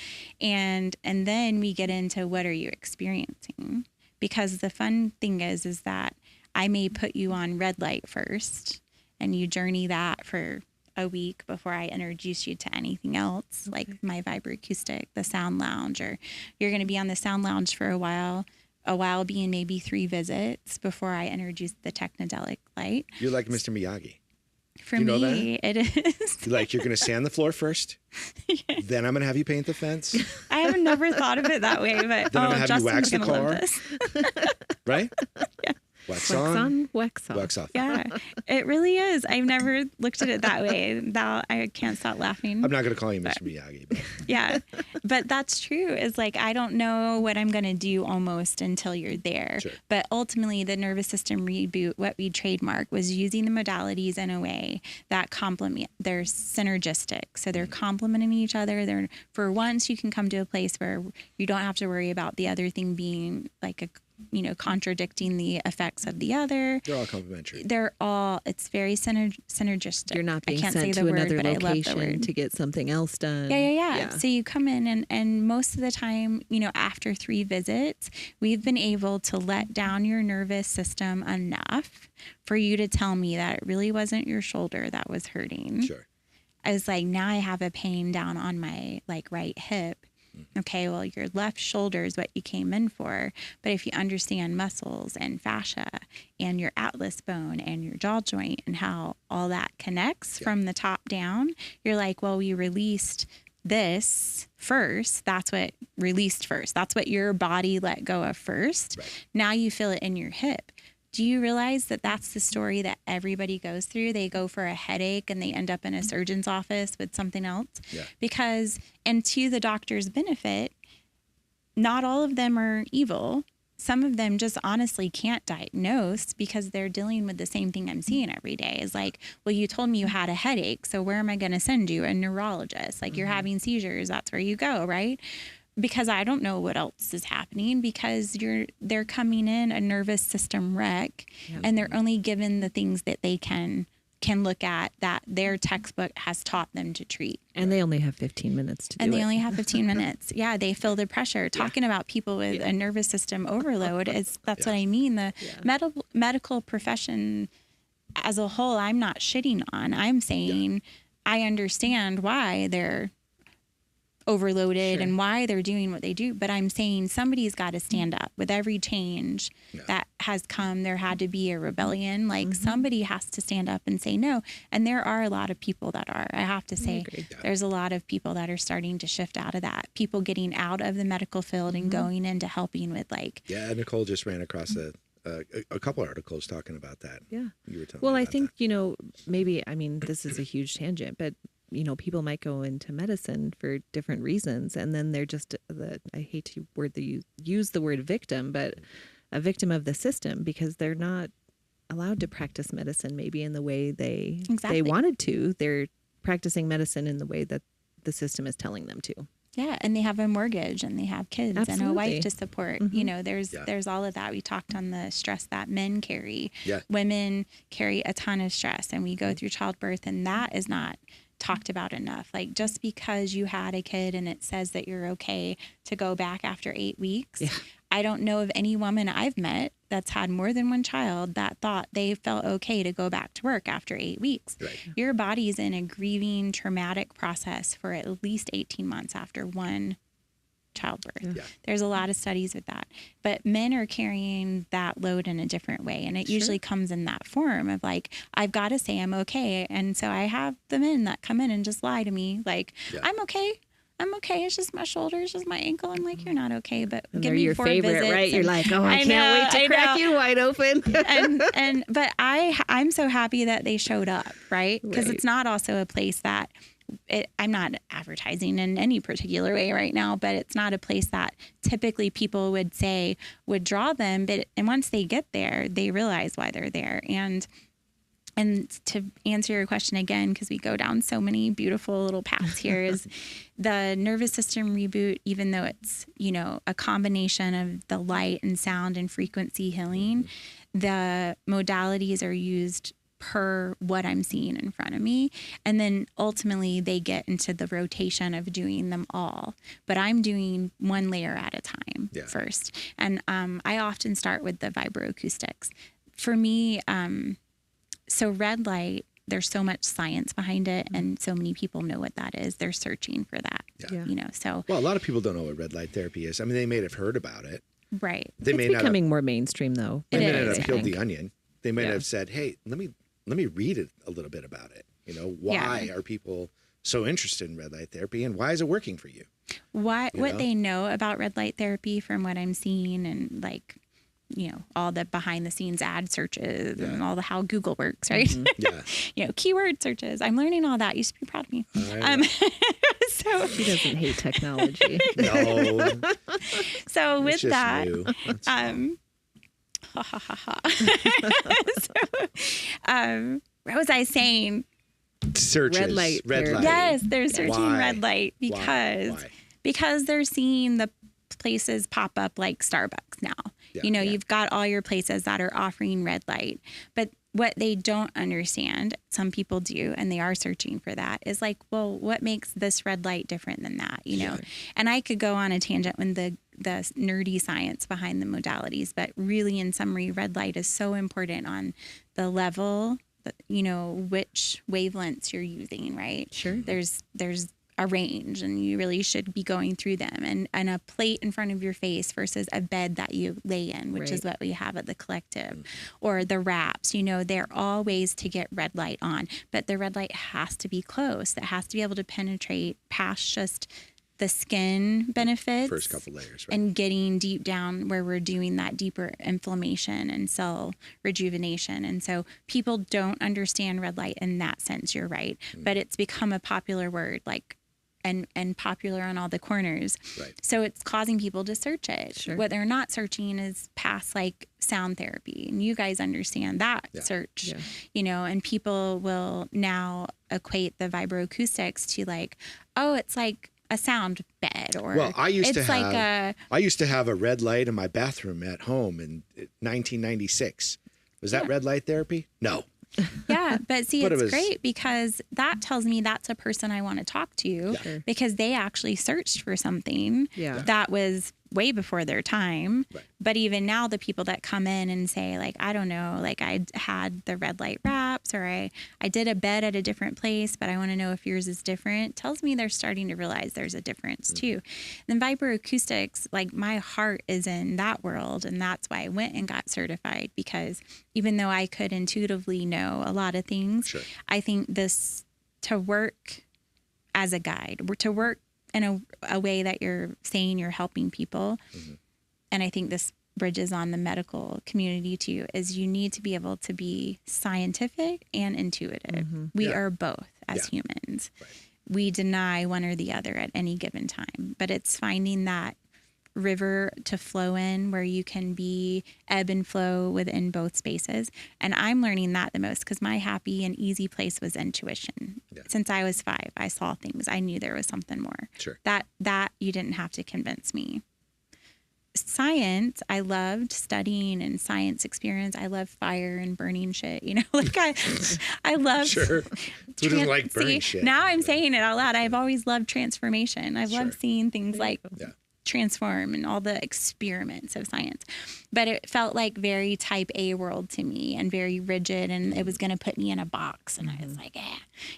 And then we get into what are you experiencing? Because the fun thing is that I may put you on red light first and you journey that for a week before I introduce you to anything else, like my vibroacoustic, the sound lounge, or you're going to be on the sound lounge for a while being maybe 3 visits before I introduce the technodelic light. You're like Mr. Miyagi. For me, it is. Like you're going to sand the floor first, then I'm going to have you paint the fence. I have never thought of it that way, but then I'm going to have you wax the Justin's car. Right? Yeah. Wax on, wax off. wax off. Yeah, it really is. I've never looked at it that way. I can't stop laughing. I'm not going to call you Mr. Miyagi, but Yeah, but that's true. Is like, I don't know what I'm going to do almost until you're there. Sure. But ultimately, the nervous system reboot, what we trademark was using the modalities in a way that complement. They're synergistic, so they're complementing each other. They're, for once, you can come to a place where you don't have to worry about the other thing being like contradicting the effects of the other. they're all complementary. They're all, it's very synergistic. You're not being I can't sent say to the another word, but I love the location word. to get something else done. Yeah. So you come in and most of the time, after 3 visits, we've been able to let down your nervous system enough for you to tell me that it really wasn't your shoulder that was hurting. Sure. I was like, now I have a pain down on my right hip. Okay, well, your left shoulder is what you came in for. But if you understand muscles and fascia and your atlas bone and your jaw joint and how all that connects from the top down, you're like, well, we released this first. That's what released first. That's what your body let go of first. Right. Now you feel it in your hip. Do you realize that that's the story that everybody goes through? They go for a headache and they end up in a surgeon's office with something else. Yeah. Because, and to the doctor's benefit, not all of them are evil. Some of them just honestly can't diagnose because they're dealing with the same thing I'm seeing every day. Is like, well, you told me you had a headache, so where am I going to send you? A neurologist. Like, you're having seizures, that's where you go, right? Because I don't know what else is happening, because they're coming in a nervous system wreck, and they're only given the things that they can look at that their textbook has taught them to treat. And they only have 15 minutes to do it. And they only have 15 minutes. Yeah, they feel the pressure. Talking about people with a nervous system overload, that's what I mean. The medical profession as a whole, I'm not shitting on. I'm saying I understand why they're overloaded and why they're doing what they do, but I'm saying somebody's got to stand up. With every change that has come, there had to be a rebellion. Like, somebody has to stand up and say no. And there are a lot of people that are. I have to say, there's a lot of people that are starting to shift out of that. People getting out of the medical field and going into helping with Nicole just ran across a couple articles talking about that. Yeah. You were telling Well, me I about think, maybe, this is a huge tangent, but people might go into medicine for different reasons, and then they're just I hate to use the word victim, but a victim of the system, because they're not allowed to practice medicine maybe in the way they wanted to. They're practicing medicine in the way that the system is telling them to. Yeah, and they have a mortgage and they have kids and a wife to support. There's all of that. We talked on the stress that men carry. Yeah. Women carry a ton of stress, and we go through childbirth, and that is not talked about enough. Like, just because you had a kid and it says that you're okay to go back after 8 weeks. Yeah. I don't know of any woman I've met that's had more than one child that thought they felt okay to go back to work after 8 weeks. Right. Your body's in a grieving, traumatic process for at least 18 months after one childbirth. Yeah. There's a lot of studies with that. But men are carrying that load in a different way. And it usually comes in that form of like, I've got to say I'm okay. And so I have the men that come in and just lie to me. Like, I'm okay. I'm okay. It's just my shoulder. It's just my ankle. I'm like, you're not okay, but and give me your 4 favorite, visits. right? You're like, oh, I can't wait to crack you wide open. But I'm so happy that they showed up, right? Because it's not also a place that I'm not advertising in any particular way right now, but it's not a place that typically people would say would draw them. And once they get there, they realize why they're there. And to answer your question again, because we go down so many beautiful little paths here, is the nervous system reboot, even though it's, a combination of the light and sound and frequency healing, the modalities are used per what I'm seeing in front of me. And then ultimately they get into the rotation of doing them all. But I'm doing one layer at a time first. And I often start with the vibroacoustics. For me, so red light, there's so much science behind it, and so many people know what that is. They're searching for that, so. Well, a lot of people don't know what red light therapy is. I mean, they may have heard about it. Right. It's becoming more mainstream, though. They may not have peeled the onion. They may have said, hey, let me read it a little bit about it. Why are people so interested in red light therapy, and why is it working for you? What they know about red light therapy from what I'm seeing and all the behind the scenes ad searches and all the how Google works, right? Yeah. Keyword searches. I'm learning all that. You should be proud of me. So She doesn't hate technology. No. So with It's just that, new. It's fine. what was I saying? Searches. Red light Red therapy. light. Yes, they're searching Why? red light Why? because they're seeing the places pop up like Starbucks now. Yeah. You've got all your places that are offering red light, but what they don't understand, some people do, and they are searching for that, is like, well, what makes this red light different than that? And I could go on a tangent when the nerdy science behind the modalities, but really in summary, red light is so important on the level, which wavelengths you're using, right? Sure. There's a range, and you really should be going through them, and a plate in front of your face versus a bed that you lay in, which is what we have at the collective, or the wraps. They're all ways to get red light on, but the red light has to be close. It has to be able to penetrate past just the skin benefits, First couple layers, right? and getting deep down where we're doing that deeper inflammation and cell rejuvenation. And so people don't understand red light in that sense. You're right, but it's become a popular word, like, and popular on all the corners. Right. So it's causing people to search it. Sure. What they're not searching is past like sound therapy. And you guys understand that search, and people will now equate the vibroacoustics to like, oh, it's like a sound bed, or I used to have a red light in my bathroom at home in 1996. Was that red light therapy? No. Yeah, but see, But it's it was- great because that tells me that's a person I want to talk to, Sure. because they actually searched for something that was way before their time. Right. But even now, the people that come in and say, like, I don't know, like I had the red light wraps, or I did a bed at a different place, but I want to know if yours is different, tells me they're starting to realize there's a difference too. Then vibroacoustics, like my heart is in that world. And that's why I went and got certified, because even though I could intuitively know a lot of things, I think this, to work as a guide, to work in a way that you're saying you're helping people. And I think this bridges on the medical community too, is you need to be able to be scientific and intuitive. We are both as humans. Right. We deny one or the other at any given time, but it's finding that river to flow in where you can be ebb and flow within both spaces. And I'm learning that the most, because my happy and easy place was intuition. Since I was 5, I saw things. I knew there was something more. Sure. That you didn't have to convince me. Science, I loved studying, and science experience. I love fire and burning shit. Like I love. Sure. Who doesn't like burning shit? Now I'm saying it out loud. I've always loved transformation. I've loved seeing things like transform and all the experiments of science, but it felt like very type A world to me, and very rigid, and it was going to put me in a box, and I was like,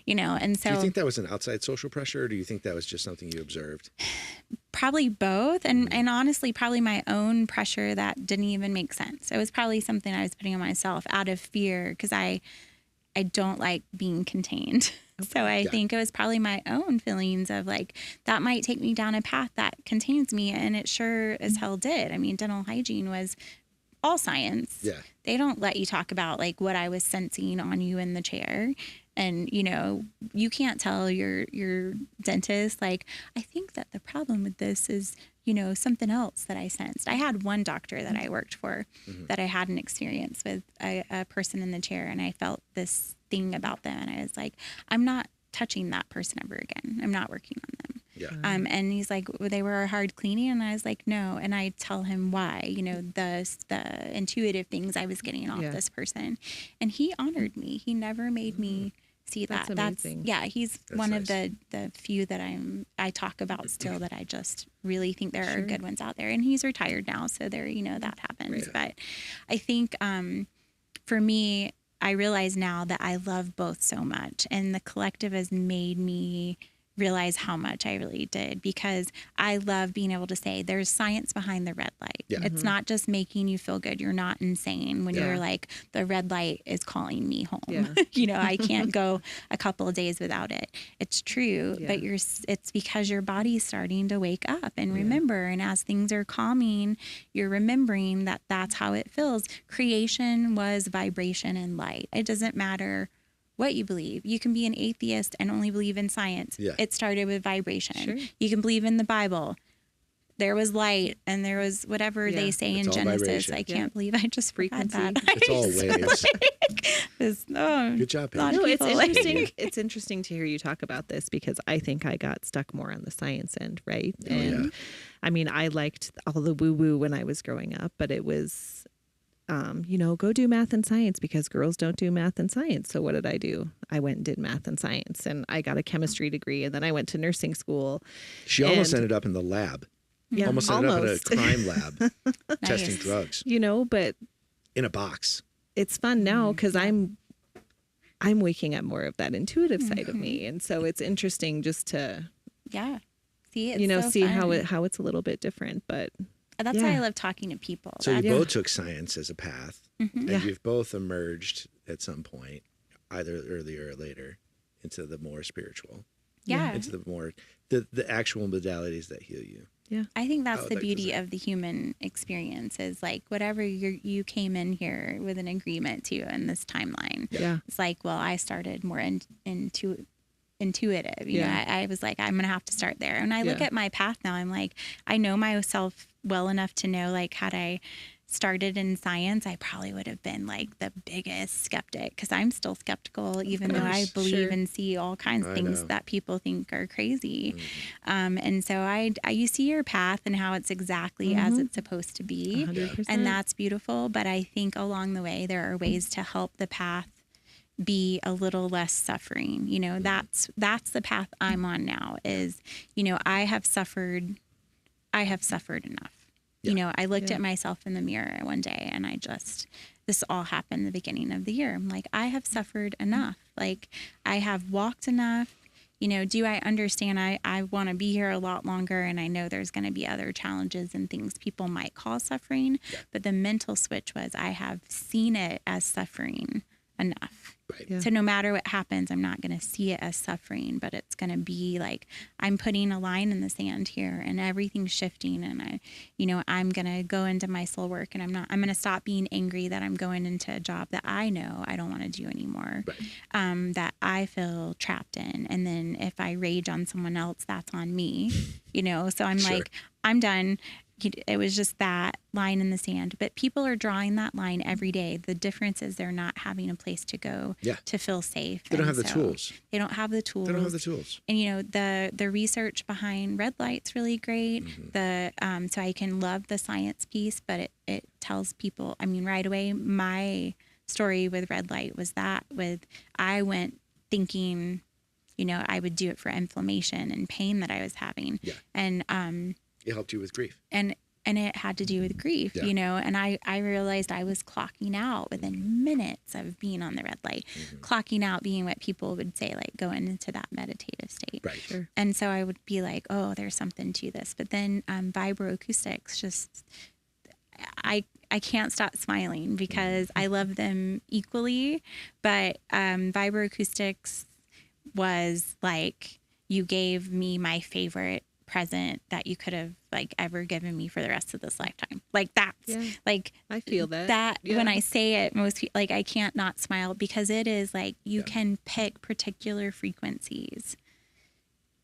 and so. Do you think that was an outside social pressure, or do you think that was just something you observed? Probably both, and honestly, probably my own pressure that didn't even make sense. It was probably something I was putting on myself out of fear, because I don't like being contained. So I think it was probably my own feelings of like, that might take me down a path that contains me. And it sure as hell did. I mean, dental hygiene was all science. Yeah. They don't let you talk about like what I was sensing on you in the chair. And, you can't tell your dentist, like, I think that the problem with this is, something else that I sensed. I had one doctor that I worked for that I had an experience with a person in the chair, and I felt this thing about them. And I was like, I'm not touching that person ever again. I'm not working on them. Yeah. And he's like, well, they were hard cleaning. And I was like, no. And I tell him why, the intuitive things I was getting off this person. And he honored me. He never made me see that. That's amazing. He's one of the few that I talk about still, that I just really think there are good ones out there. And he's retired now, so there, that happens. But I think for me, I realize now that I love both so much, and the collective has made me realize how much I really did, because I love being able to say there's science behind the red light. Yeah. It's not just making you feel good. You're not insane when you're like, the red light is calling me home. Yeah. You know, I can't go a couple of days without it. It's true, but it's because your body's starting to wake up and remember. And as things are calming, you're remembering that that's how it feels. Creation was vibration and light. It doesn't matter what you believe. You can be an atheist and only believe in science. Yeah. It started with vibration. Sure. You can believe in the Bible. There was light and there was whatever they say It's in all Genesis. vibration. I can't believe I just forgot Frequency. that. It's all waves. Good job, Paige. lot of No, it's people like- interesting. It's interesting to hear you talk about this, because I think I got stuck more on the science end, right? And I mean, I liked all the woo woo when I was growing up, but it was, you know, go do math and science, because girls don't do math and science. So what did I do? I went and did math and science, and I got a chemistry degree, and then I went to nursing school. She almost And- ended up in the lab. Yeah, Almost ended up in a crime lab testing Nice. drugs You know, but in a box. it's fun now because I'm waking up more of that intuitive side of me, and so it's interesting just to Yeah. See, it's you know so see how fun. how it's a little bit different, but That's why I love talking to people. So you That's- both took science as a path, and you've both emerged at some point, either earlier or later, into the more spiritual, yeah. into the more the actual modalities that heal you. I think that's I would the like to beauty say. of the human experience, is like whatever you came in here with an agreement to in this timeline. yeah. It's like, well, I started more intuitive. You know, Yeah. I was like, I'm going to have to start there. And I look Yeah. at my path now, I'm like, I know myself well enough to know, like, had I started in science, I probably would have been like the biggest skeptic, because I'm still skeptical, even though I course, believe sure. and see all kinds of I things know. that people think are crazy. Mm-hmm. And so you see your path and how it's exactly as it's supposed to be. 100%. And that's beautiful. But I think along the way, there are ways to help the path be a little less suffering. You know, that's the path I'm on now, is, you know, I have suffered enough. You know, I looked at myself in the mirror one day and this all happened the beginning of the year. I'm like, I have suffered enough. Like, I have walked enough. You know, do I understand I want to be here a lot longer, and I know there's going to be other challenges and things people might call suffering, but the mental switch was, I have seen it as suffering enough. Right. Yeah. So no matter what happens, I'm not going to see it as suffering, but it's going to be like, I'm putting a line in the sand here and everything's shifting. And I'm going to go into my soul work, and I'm going to stop being angry that I'm going into a job that I know I don't want to do anymore, that I feel trapped in. And then if I rage on someone else, that's on me, you know? So I'm like, I'm done. It was just that line in the sand, but people are drawing that line every day. The difference is they're not having a place to go to feel safe. They don't And have the tools. They don't have the tools. They don't have the tools. And you know, the research behind red light's really great. So I can love the science piece, but it tells people, I mean, right away, my story with red light was I went thinking, you know, I would do it for inflammation and pain that I was having. Yeah. And It helped you with grief. and it had to do with grief, you know, and I realized I was clocking out within minutes of being on the red light, clocking out being what people would say, like going into that meditative state. Right. Sure. And so I would be like, oh, there's something to this. But then vibroacoustics, just, I can't stop smiling because I love them equally. But vibroacoustics was like, you gave me my favorite present that you could have like ever given me for the rest of this lifetime. Like that's like, I feel that. when I say it, most like I can't not smile, because it is like you can pick particular frequencies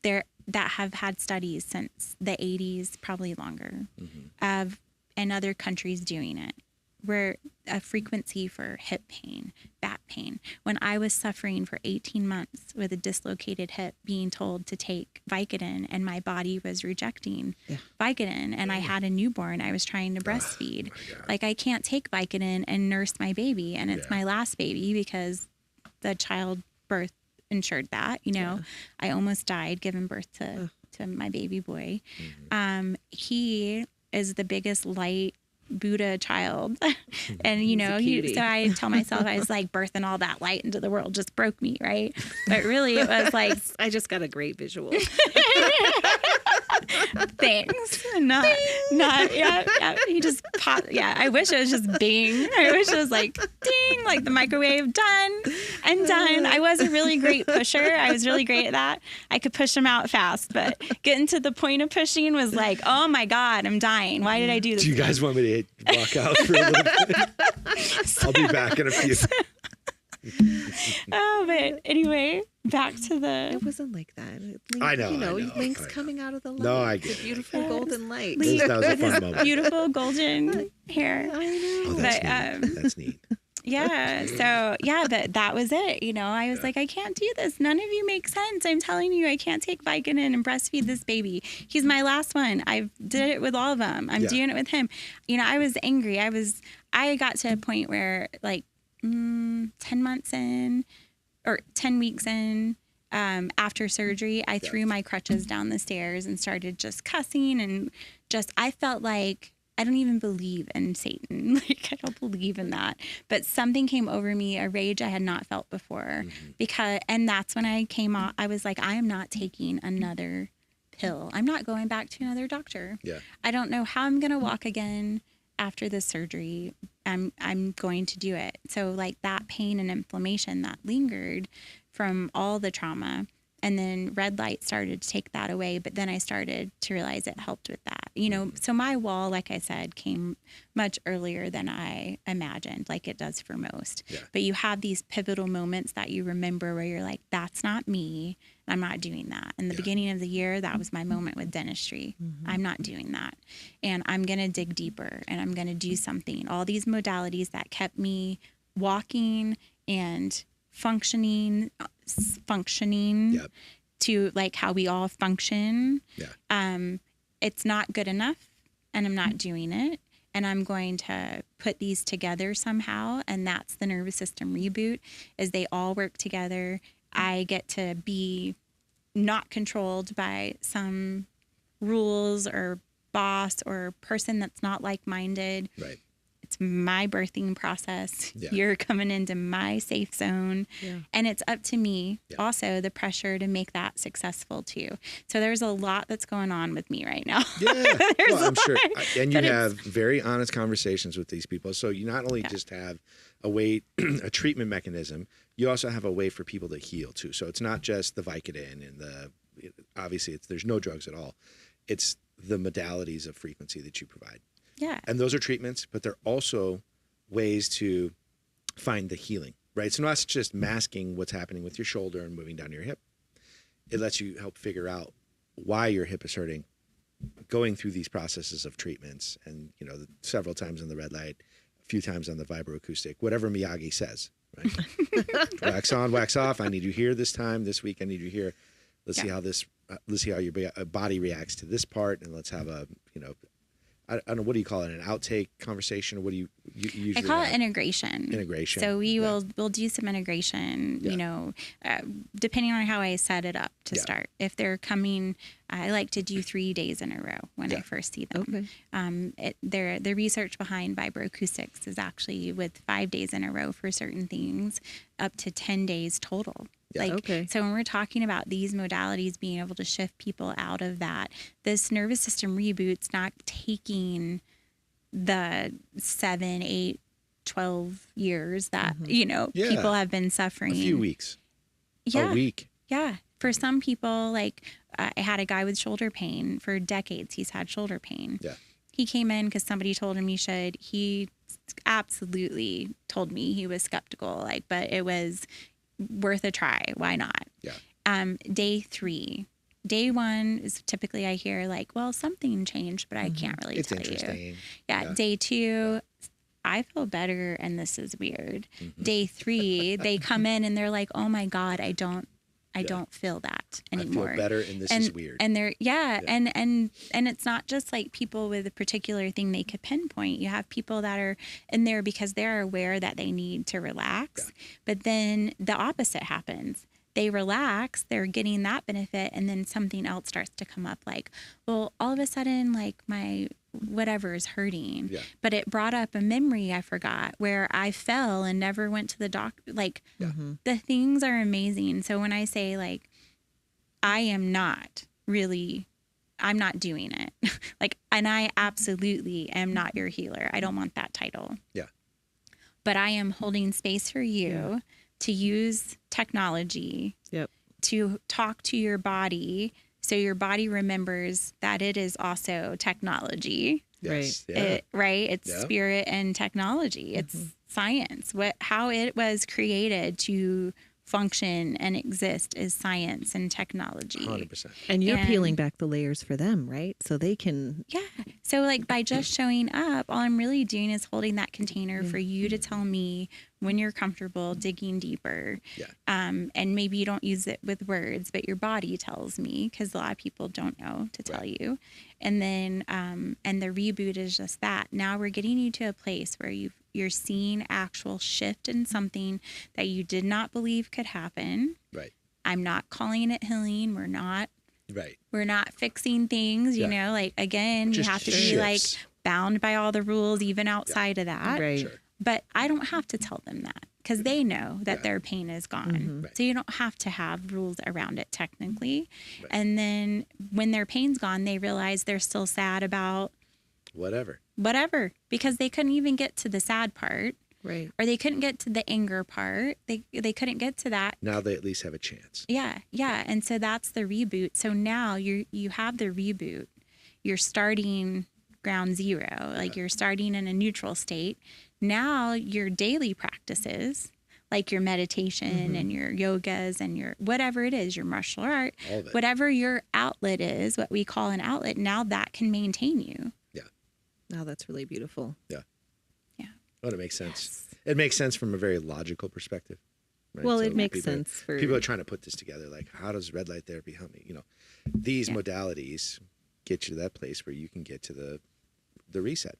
there that have had studies since the 80s, probably longer, of and other countries doing it, where a frequency for hip pain, back pain. When I was suffering for 18 months with a dislocated hip, being told to take Vicodin, and my body was rejecting Vicodin, and I had a newborn, I was trying to breastfeed. Like, I can't take Vicodin and nurse my baby, and it's my last baby because the childbirth ensured that, you know. I almost died giving birth to my baby boy. He is the biggest light Buddha child. And, so I tell myself I was like birthing all that light into the world just broke me. Right. But really it was like, I just got a great visual. Thanks. Yeah. He just popped. Yeah. I wish it was just bing. I wish it was like ding, like the microwave, done and done. I was a really great pusher. I was really great at that. I could push them out fast, but getting to the point of pushing was like, oh my God, I'm dying. Why did I do this? Do you guys want me to walk out for a little bit? I'll be back in a few. Oh, but anyway, back to the. It wasn't like that. I know. Link's coming out of the light. No, I get the beautiful golden light. That was a fun moment. Beautiful golden hair. I know. Oh, that's neat. That's neat. Yeah. So that was it. I was like, I can't do this. None of you make sense. I'm telling you, I can't take Vicodin and breastfeed this baby. He's my last one. I did it with all of them. I'm doing it with him. I was angry. I got to a point where like 10 months in or 10 weeks in, after surgery, I threw my crutches down the stairs and started just cussing and I felt like I don't even believe in Satan. Like, I don't believe in that. But something came over me, a rage I had not felt before. And that's when I came out. I was like, I am not taking another pill. I'm not going back to another doctor. Yeah. I don't know how I'm going to walk again after this surgery. I'm going to do it. So like that pain and inflammation that lingered from all the trauma. And then red light started to take that away. But then I started to realize it helped with that. So my wall, like I said, came much earlier than I imagined, like it does for most. Yeah. But you have these pivotal moments that you remember where you're like, that's not me. I'm not doing that. In the beginning of the year, that was my moment with dentistry. I'm not doing that. And I'm going to dig deeper and I'm going to do something. All these modalities that kept me walking and functioning to like how we all function. It's not good enough and I'm not doing it. And I'm going to put these together somehow. And that's the nervous system reboot, is they all work together. I get to be not controlled by some rules or boss or person that's not like-minded. Right. It's my birthing process. Yeah. You're coming into my safe zone. Yeah. And it's up to me also the pressure to make that successful too. So there's a lot that's going on with me right now. Yeah. Well, I'm sure. And you have very honest conversations with these people. So you not only just have a way, a treatment mechanism, you also have a way for people to heal too. So it's not just the Vicodin and obviously there's no drugs at all. It's the modalities of frequency that you provide. Yeah. And those are treatments, but they're also ways to find the healing, right? So not just masking what's happening with your shoulder and moving down your hip. It lets you help figure out why your hip is hurting, going through these processes of treatments and, several times on the red light, a few times on the vibroacoustic, whatever Miyagi says, right? Wax on, wax off. I need you here this time. This week, I need you here. Let's see how let's see how your body reacts to this part. And let's have a, I don't know, what do you call it? An outtake conversation? Or what do you usually I call it integration. Integration. So we'll do some integration, depending on how I set it up to start. If they're coming, I like to do 3 days in a row when I first see them. Okay. The research behind vibroacoustics is actually with 5 days in a row for certain things, up to 10 days total. Yeah. So when we're talking about these modalities being able to shift people out of that, this nervous system reboot's not taking the 7, 8, 12 years that, people have been suffering. A few weeks. A week. Yeah. For some people, like I had a guy with shoulder pain for decades. He's had shoulder pain. Yeah. He came in because somebody told him he should. He absolutely told me he was skeptical, but it was worth a try. Why not? Yeah. Day 3. Day 1 is typically I hear well, something changed, but I can't really tell you. Yeah. Day 2, I feel better and this is weird. Day 3, they come in and they're like, oh my God, I don't feel that anymore. I feel better and this is weird. And they're and it's not just people with a particular thing they could pinpoint. You have people that are in there because they're aware that they need to relax. Yeah. But then the opposite happens. they relax, they're getting that benefit. And then something else starts to come up, like, well, all of a sudden, like my whatever is hurting, but it brought up a memory I forgot where I fell and never went to the doctor. Like the things are amazing. So when I say like, I'm not doing it. Like, and I absolutely am not your healer. I don't want that title. Yeah. But I am holding space for you to use technology to talk to your body, so your body remembers that it is also technology. Yes. Right? It's spirit and technology. It's science. How it was created to function and exist is science and technology. 100%. And you're peeling back the layers for them, right? So they can. Yeah. So like by just showing up, all I'm really doing is holding that container for you to tell me when you're comfortable digging deeper. Yeah. And maybe you don't use it with words, but your body tells me, because a lot of people don't know to tell you. And then, and the reboot is just that. Now we're getting you to a place where you're seeing actual shift in something that you did not believe could happen. Right. I'm not calling it healing. We're not fixing things, you know, like, again, Just you have to shifts. be like bound by all the rules, even outside of that. Right. Sure. But I don't have to tell them that, because they know that their pain is gone. Right. So you don't have to have rules around it technically. Right. And then when their pain's gone, they realize they're still sad about Whatever, because they couldn't even get to the sad part. Right. Or they couldn't get to the anger part. They couldn't get to that. now they at least have a chance. Yeah. And so that's the reboot. So now you have the reboot. You're starting ground zero. Like you're starting in a neutral state. Now your daily practices, like your meditation and your yogas and your whatever it is, your martial art, All of it. whatever your outlet is, what we call an outlet, now that can maintain you. Oh, that's really beautiful. Yeah. Yeah. Well, it makes sense. It makes sense from a very logical perspective. Right? Well, So it makes people- sense for People are trying to put this together. Like, how does red light therapy help me? You know, these modalities get you to that place where you can get to the reset.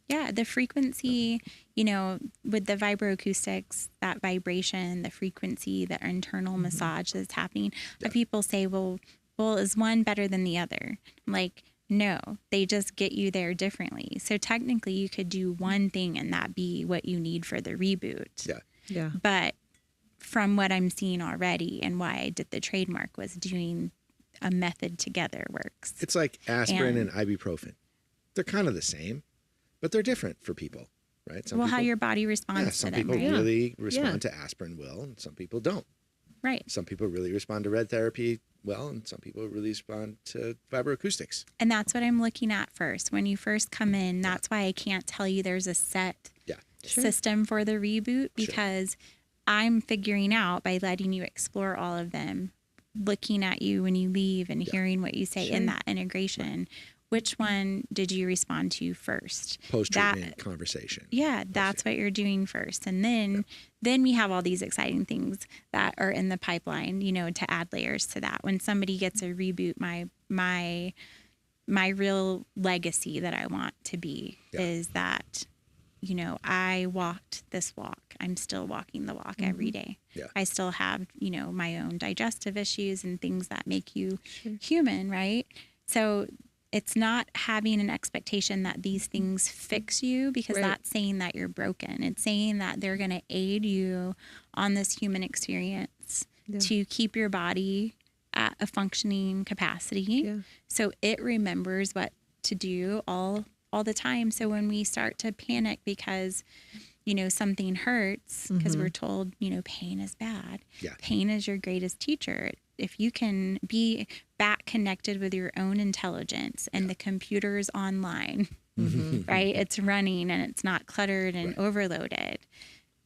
Yeah, the frequency, you know, with the vibroacoustics, that vibration, the frequency, the internal massage that's happening. People say, well, is one better than the other? I'm like, no, they just get you there differently. So technically you could do one thing and that be what you need for the reboot. Yeah. Yeah. But from what I'm seeing already, and why I did the trademark, was doing a method together works. It's like aspirin and ibuprofen. They're kind of the same, but they're different for people, right? Some people, how your body responds to some them, people right? really respond to aspirin well, and some people don't. Right. Some people really respond to red therapy well, and some people really respond to vibroacoustics. And that's what I'm looking at first. When you first come in, that's why I can't tell you there's a set system for the reboot, because I'm figuring out, by letting you explore all of them, looking at you when you leave and hearing what you say in that integration, which one did you respond to first? Post-treatment conversation. Yeah, that's what you're doing first. And then we have all these exciting things that are in the pipeline, you know, to add layers to that. When somebody gets a reboot, my real legacy that I want to be is that, you know, I walked this walk. I'm still walking the walk every day. Yeah. I still have, you know, my own digestive issues and things that make you human, right? So it's not having an expectation that these things fix you, because that's saying that you're broken. It's saying that they're going to aid you on this human experience to keep your body at a functioning capacity. Yeah. So it remembers what to do all the time. So when we start to panic because, you know, something hurts, because we're told, you know, pain is bad. Yeah. Pain is your greatest teacher. If you can be back connected with your own intelligence and the computer's online, right? It's running and it's not cluttered and overloaded.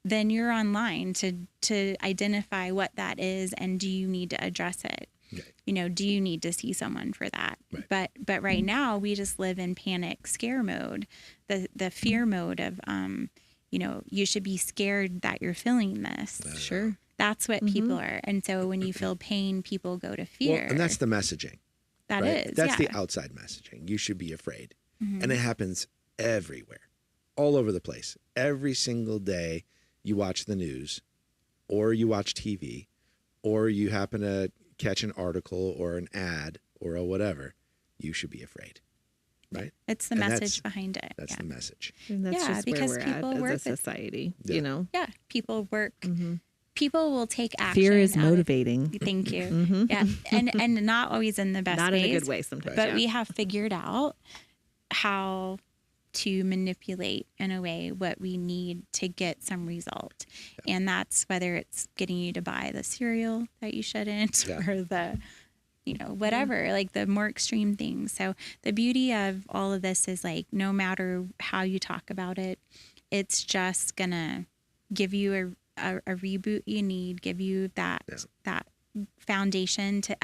Then you're online to identify what that is, and do you need to address it? Okay. You know, do you need to see someone for that? Right. But right now we just live in panic scare mode, the fear mode of you know, you should be scared that you're feeling this. Sure. That's what people are. And so when you feel pain, people go to fear. Well, and that's the messaging. That right? is, That's the outside messaging. You should be afraid. And it happens everywhere, all over the place. Every single day you watch the news or you watch TV or you happen to catch an article or an ad or a whatever, you should be afraid. Right? It's the message behind it. That's the message. And that's just where because we're people at work as a society, Yeah. you know? Yeah, people work. People will take action. Fear is out of- motivating. Thank you. Yeah, and not always in the best Not ways. in a good way sometimes. But yeah. we have figured out how to manipulate in a way what we need to get some result. Yeah. And that's whether it's getting you to buy the cereal that you shouldn't Yeah. or the, you know, whatever, like the more extreme things. So the beauty of all of this is like, no matter how you talk about it, it's just gonna give you a reboot you need, give you that foundation to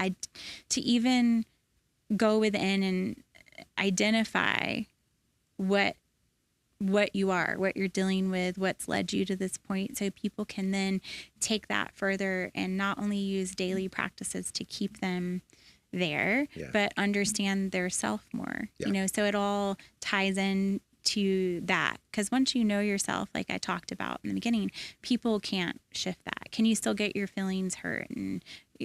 even go within and identify what you are, what you're dealing with, what's led you to this point, so people can then take that further and not only use daily practices to keep them there, but understand their self more. You know, so it all ties in to that, because once you know yourself, like I talked about in the beginning, people can't shift that. Can you still get your feelings hurt, and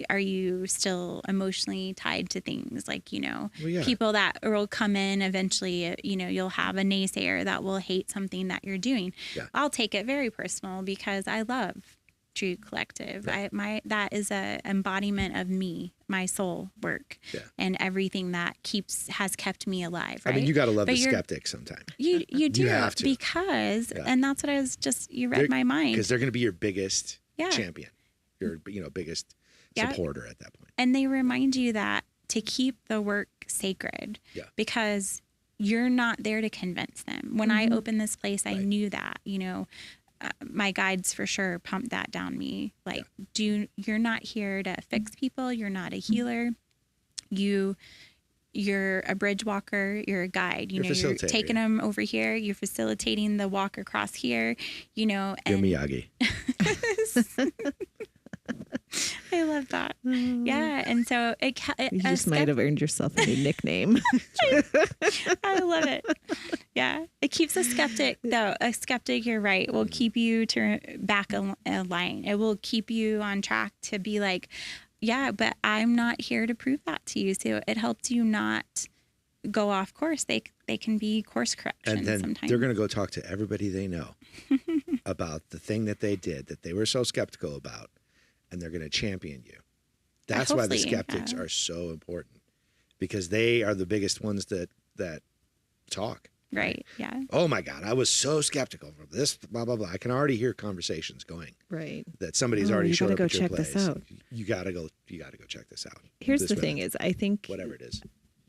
are you still emotionally tied to things like, you know, people that will come in eventually, you know, you'll have a naysayer that will hate something that you're doing. I'll take it very personal because I love True Collective. That is a embodiment of me, my soul work, and everything that has kept me alive. Right? I mean, you got to love the skeptic sometimes. You do, you have to, because, and that's what I was you read my mind, because they're going to be your biggest champion, your biggest supporter at that point. And they remind you that to keep the work sacred, because you're not there to convince them. When I opened this place, I knew that, you know. My guides for sure pumped that down me. Like, you're not here to fix people. You're not a healer. You're a bridge walker. You're a guide. You know, you're taking them over here. You're facilitating the walk across here. You know, you're Miyagi. I love that. Yeah, and so you just might have earned yourself a new nickname. I love it. Yeah, it keeps a skeptic though. A skeptic, you're right, will keep you back a line. It will keep you on track to be like, yeah, but I'm not here to prove that to you. So it helps you not go off course. They can be course corrections. And then sometimes they're going to go talk to everybody they know about the thing that they did that they were so skeptical about. And they're going to champion you. That's why the skeptics are so important, because they are the biggest ones that talk. Right. Yeah. Oh my God, I was so skeptical of this. Blah blah blah. I can already hear conversations going. Right. That somebody's already showed up at your place. This out. You gotta go check this out. Here's the thing: is I think whatever it is.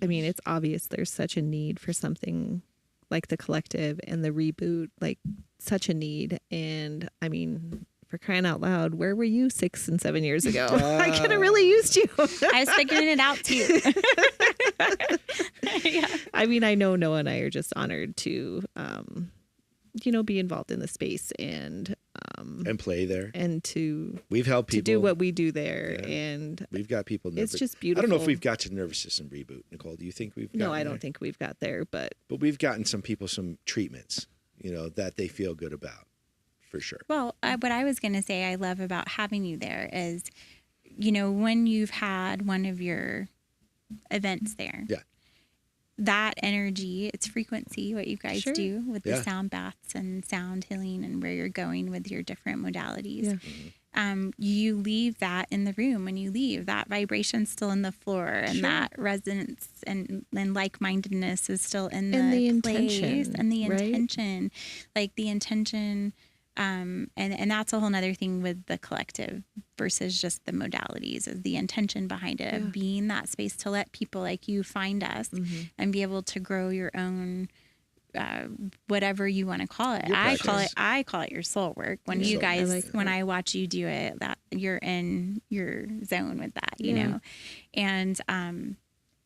I mean, it's obvious there's such a need for something like the collective and the reboot, like such a need, and I mean. For crying out loud, where were you 6 and 7 years ago? I could have really used you. I was figuring it out too. I mean, I know Noah and I are just honored to, be involved in the space and play there and we've helped people to do what we do there, and we've got people. It's just beautiful. I don't know if we've got to Nervous System Reboot, Nicole. Do you think we've? No, I don't think we've got there, but we've gotten some people some treatments, that they feel good about. For sure. Well, what I was going to say I love about having you there is, when you've had one of your events there, that energy, it's frequency, what you guys do with the sound baths and sound healing and where you're going with your different modalities. You leave that in the room. When you leave, that vibration's still in the floor, and that resonance and like-mindedness is still in the intention, and the intention, like the intention. And that's a whole nother thing with the collective versus just the modalities, is the intention behind it of being that space to let people like you find us and be able to grow your own, whatever you want to call it. I call it your soul work. When you guys, when I watch you do it, that you're in your zone with that, you know, and,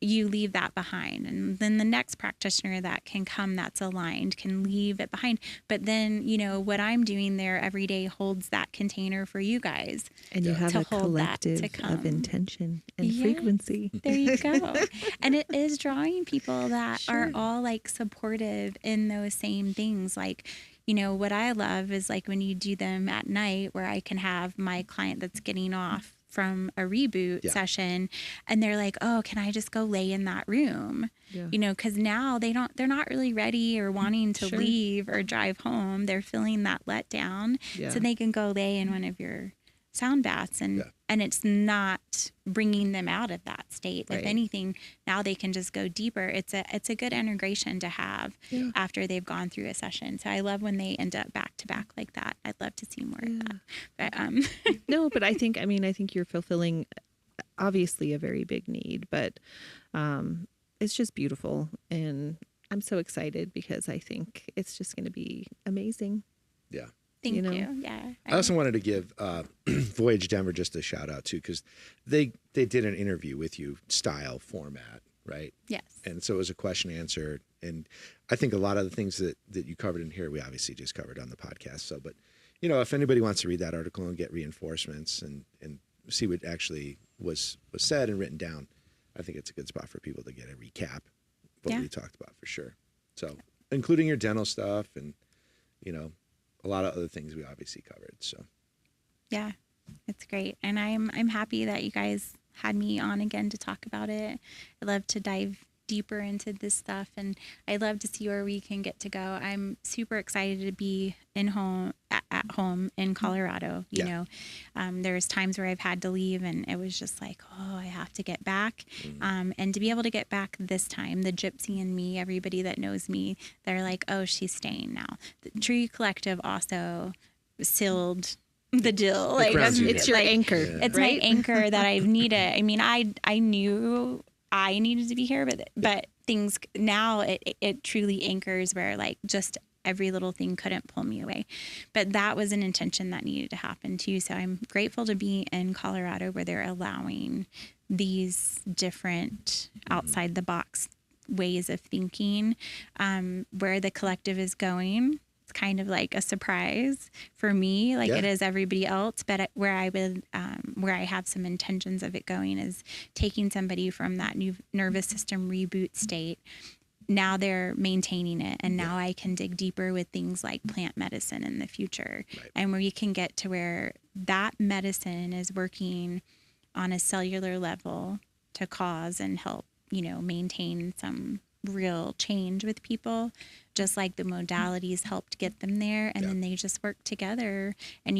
you leave that behind, and then the next practitioner that can come that's aligned can leave it behind. But then, what I'm doing there every day holds that container for you guys. And you have a collective of intention and frequency. There you go. And it is drawing people that are all like supportive in those same things. Like, what I love is like when you do them at night, where I can have my client that's getting off from a reboot session, and they're like, oh, can I just go lay in that room? You know, because now they're not really ready or wanting to leave or drive home. They're feeling that letdown. So they can go lay in one of your sound baths, and it's not bringing them out of that state. If anything, now they can just go deeper. It's a good integration to have after they've gone through a session. So I love when they end up back to back like that. I'd love to see more of that. But no, but I think you're fulfilling obviously a very big need, but it's just beautiful, and I'm so excited because I think it's just going to be amazing. Yeah. Thank you. Yeah. I also wanted to give Voyage Denver just a shout out too, because they did an interview with you style format, right? Yes. And so it was a question answer, and I think a lot of the things that you covered in here, we obviously just covered on the podcast. So, but you know, if anybody wants to read that article and get reinforcements and see what actually was said and written down, I think it's a good spot for people to get a recap of what we talked about for sure. So, including your dental stuff and, you know, a lot of other things we obviously covered. So, yeah, it's great. And I'm happy that you guys had me on again to talk about it. I love to dive deeper into this stuff, and I love to see where we can get to go. I'm super excited to be at home in Colorado. You know, there's times where I've had to leave, and it was just like, oh, I have to get back. And to be able to get back this time, the gypsy in me, everybody that knows me, they're like, oh, she's staying now. The Tree Collective also sealed the deal. Like, it's your anchor. It's my anchor that I've needed. I mean, I knew I needed to be here, but things now it truly anchors where like just every little thing couldn't pull me away. But that was an intention that needed to happen too. So I'm grateful to be in Colorado where they're allowing these different outside the box ways of thinking, where the collective is going. It's kind of like a surprise for me, like it is everybody else. But where I have some intentions of it going is taking somebody from that new nervous system reboot state. Now they're maintaining it, and now I can dig deeper with things like plant medicine in the future, and where you can get to where that medicine is working on a cellular level to cause and help, you know, maintain some real change with people, just like the modalities helped get them there, and then they just work together, and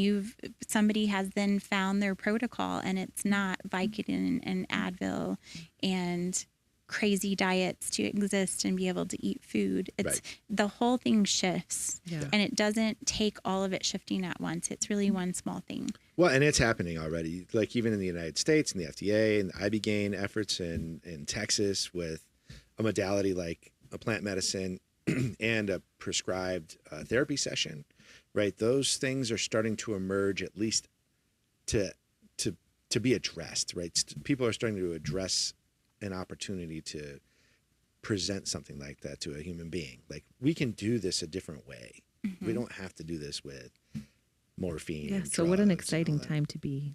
somebody has then found their protocol, and it's not Vicodin and Advil and crazy diets to exist and be able to eat food. It's the whole thing shifts, and it doesn't take all of it shifting at once. It's really one small thing. Well, and it's happening already, like even in the United States and the FDA and the ibogaine efforts in Texas with a modality like a plant medicine and a prescribed therapy session, right? Those things are starting to emerge, at least to be addressed, right? People are starting to address an opportunity to present something like that to a human being. Like, we can do this a different way. We don't have to do this with morphine. Yeah. So what an exciting time to be,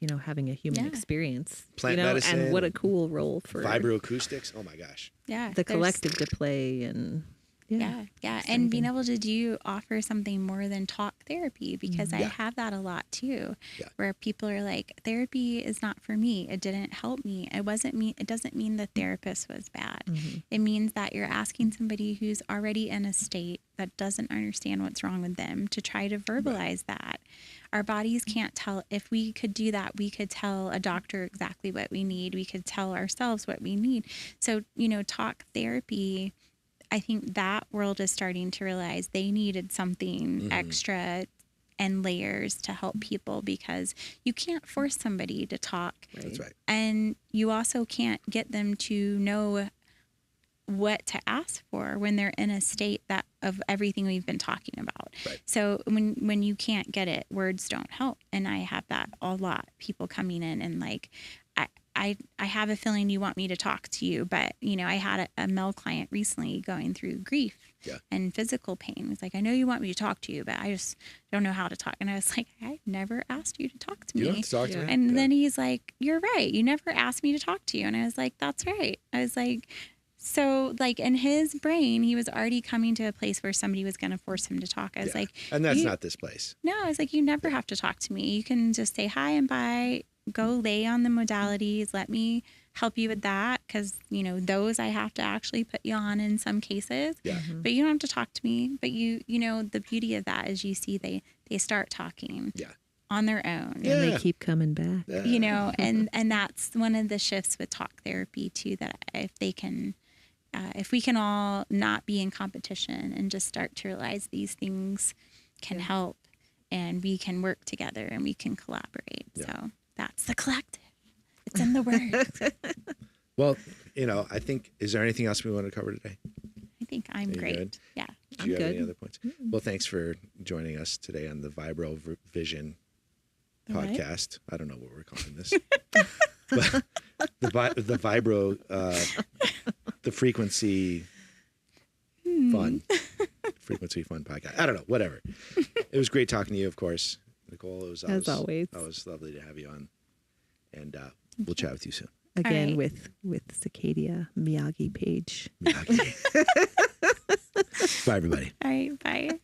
you know, having a human experience, plant medicine, and what a cool role for vibroacoustics. Oh my gosh. Yeah. The collective to play and and being able to offer something more than talk therapy, because I have that a lot too, where people are like, therapy is not for me. It didn't help me. It doesn't mean the therapist was bad. It means that you're asking somebody who's already in a state that doesn't understand what's wrong with them to try to verbalize that. Our bodies can't tell. If we could do that, we could tell a doctor exactly what we need. We could tell ourselves what we need. So, talk therapy, I think that world is starting to realize they needed something extra and layers to help people, because you can't force somebody to talk. That's right. And you also can't get them to know what to ask for when they're in a state of everything we've been talking about. Right. So when you can't get it, words don't help. And I have that a lot. People coming in and like, I have a feeling you want me to talk to you, but I had a male client recently going through grief and physical pain. It's like, I know you want me to talk to you, but I just don't know how to talk. And I was like, I never asked you to talk to me. You don't have to talk to me. And then he's like, you're right. You never asked me to talk to you. And I was like, that's right. I was like, so like in his brain, he was already coming to a place where somebody was going to force him to talk. I was like, and that's not this place. No, I was like, you never have to talk to me. You can just say hi and bye. go lay on the modalities. Let me help you with that. Cause those I have to actually put you on in some cases, but you don't have to talk to me. But the beauty of that is you see, they start talking on their own. And they keep coming back, and that's one of the shifts with talk therapy too, that if we can all not be in competition and just start to realize these things can help, and we can work together and we can collaborate. So that's the collective. It's in the word. Well, I think, is there anything else we want to cover today? I think I'm great. Good? Yeah. Do you have any other points? Well, thanks for joining us today on the Vibro Vision podcast. I don't know what we're calling this. But the Vibro, the frequency fun podcast. I don't know, whatever. It was great talking to you, of course, Nicole. It was as always. Always lovely to have you on, and we'll chat with you soon. Again, with Sicadia Paige. Bye, everybody. All right, bye.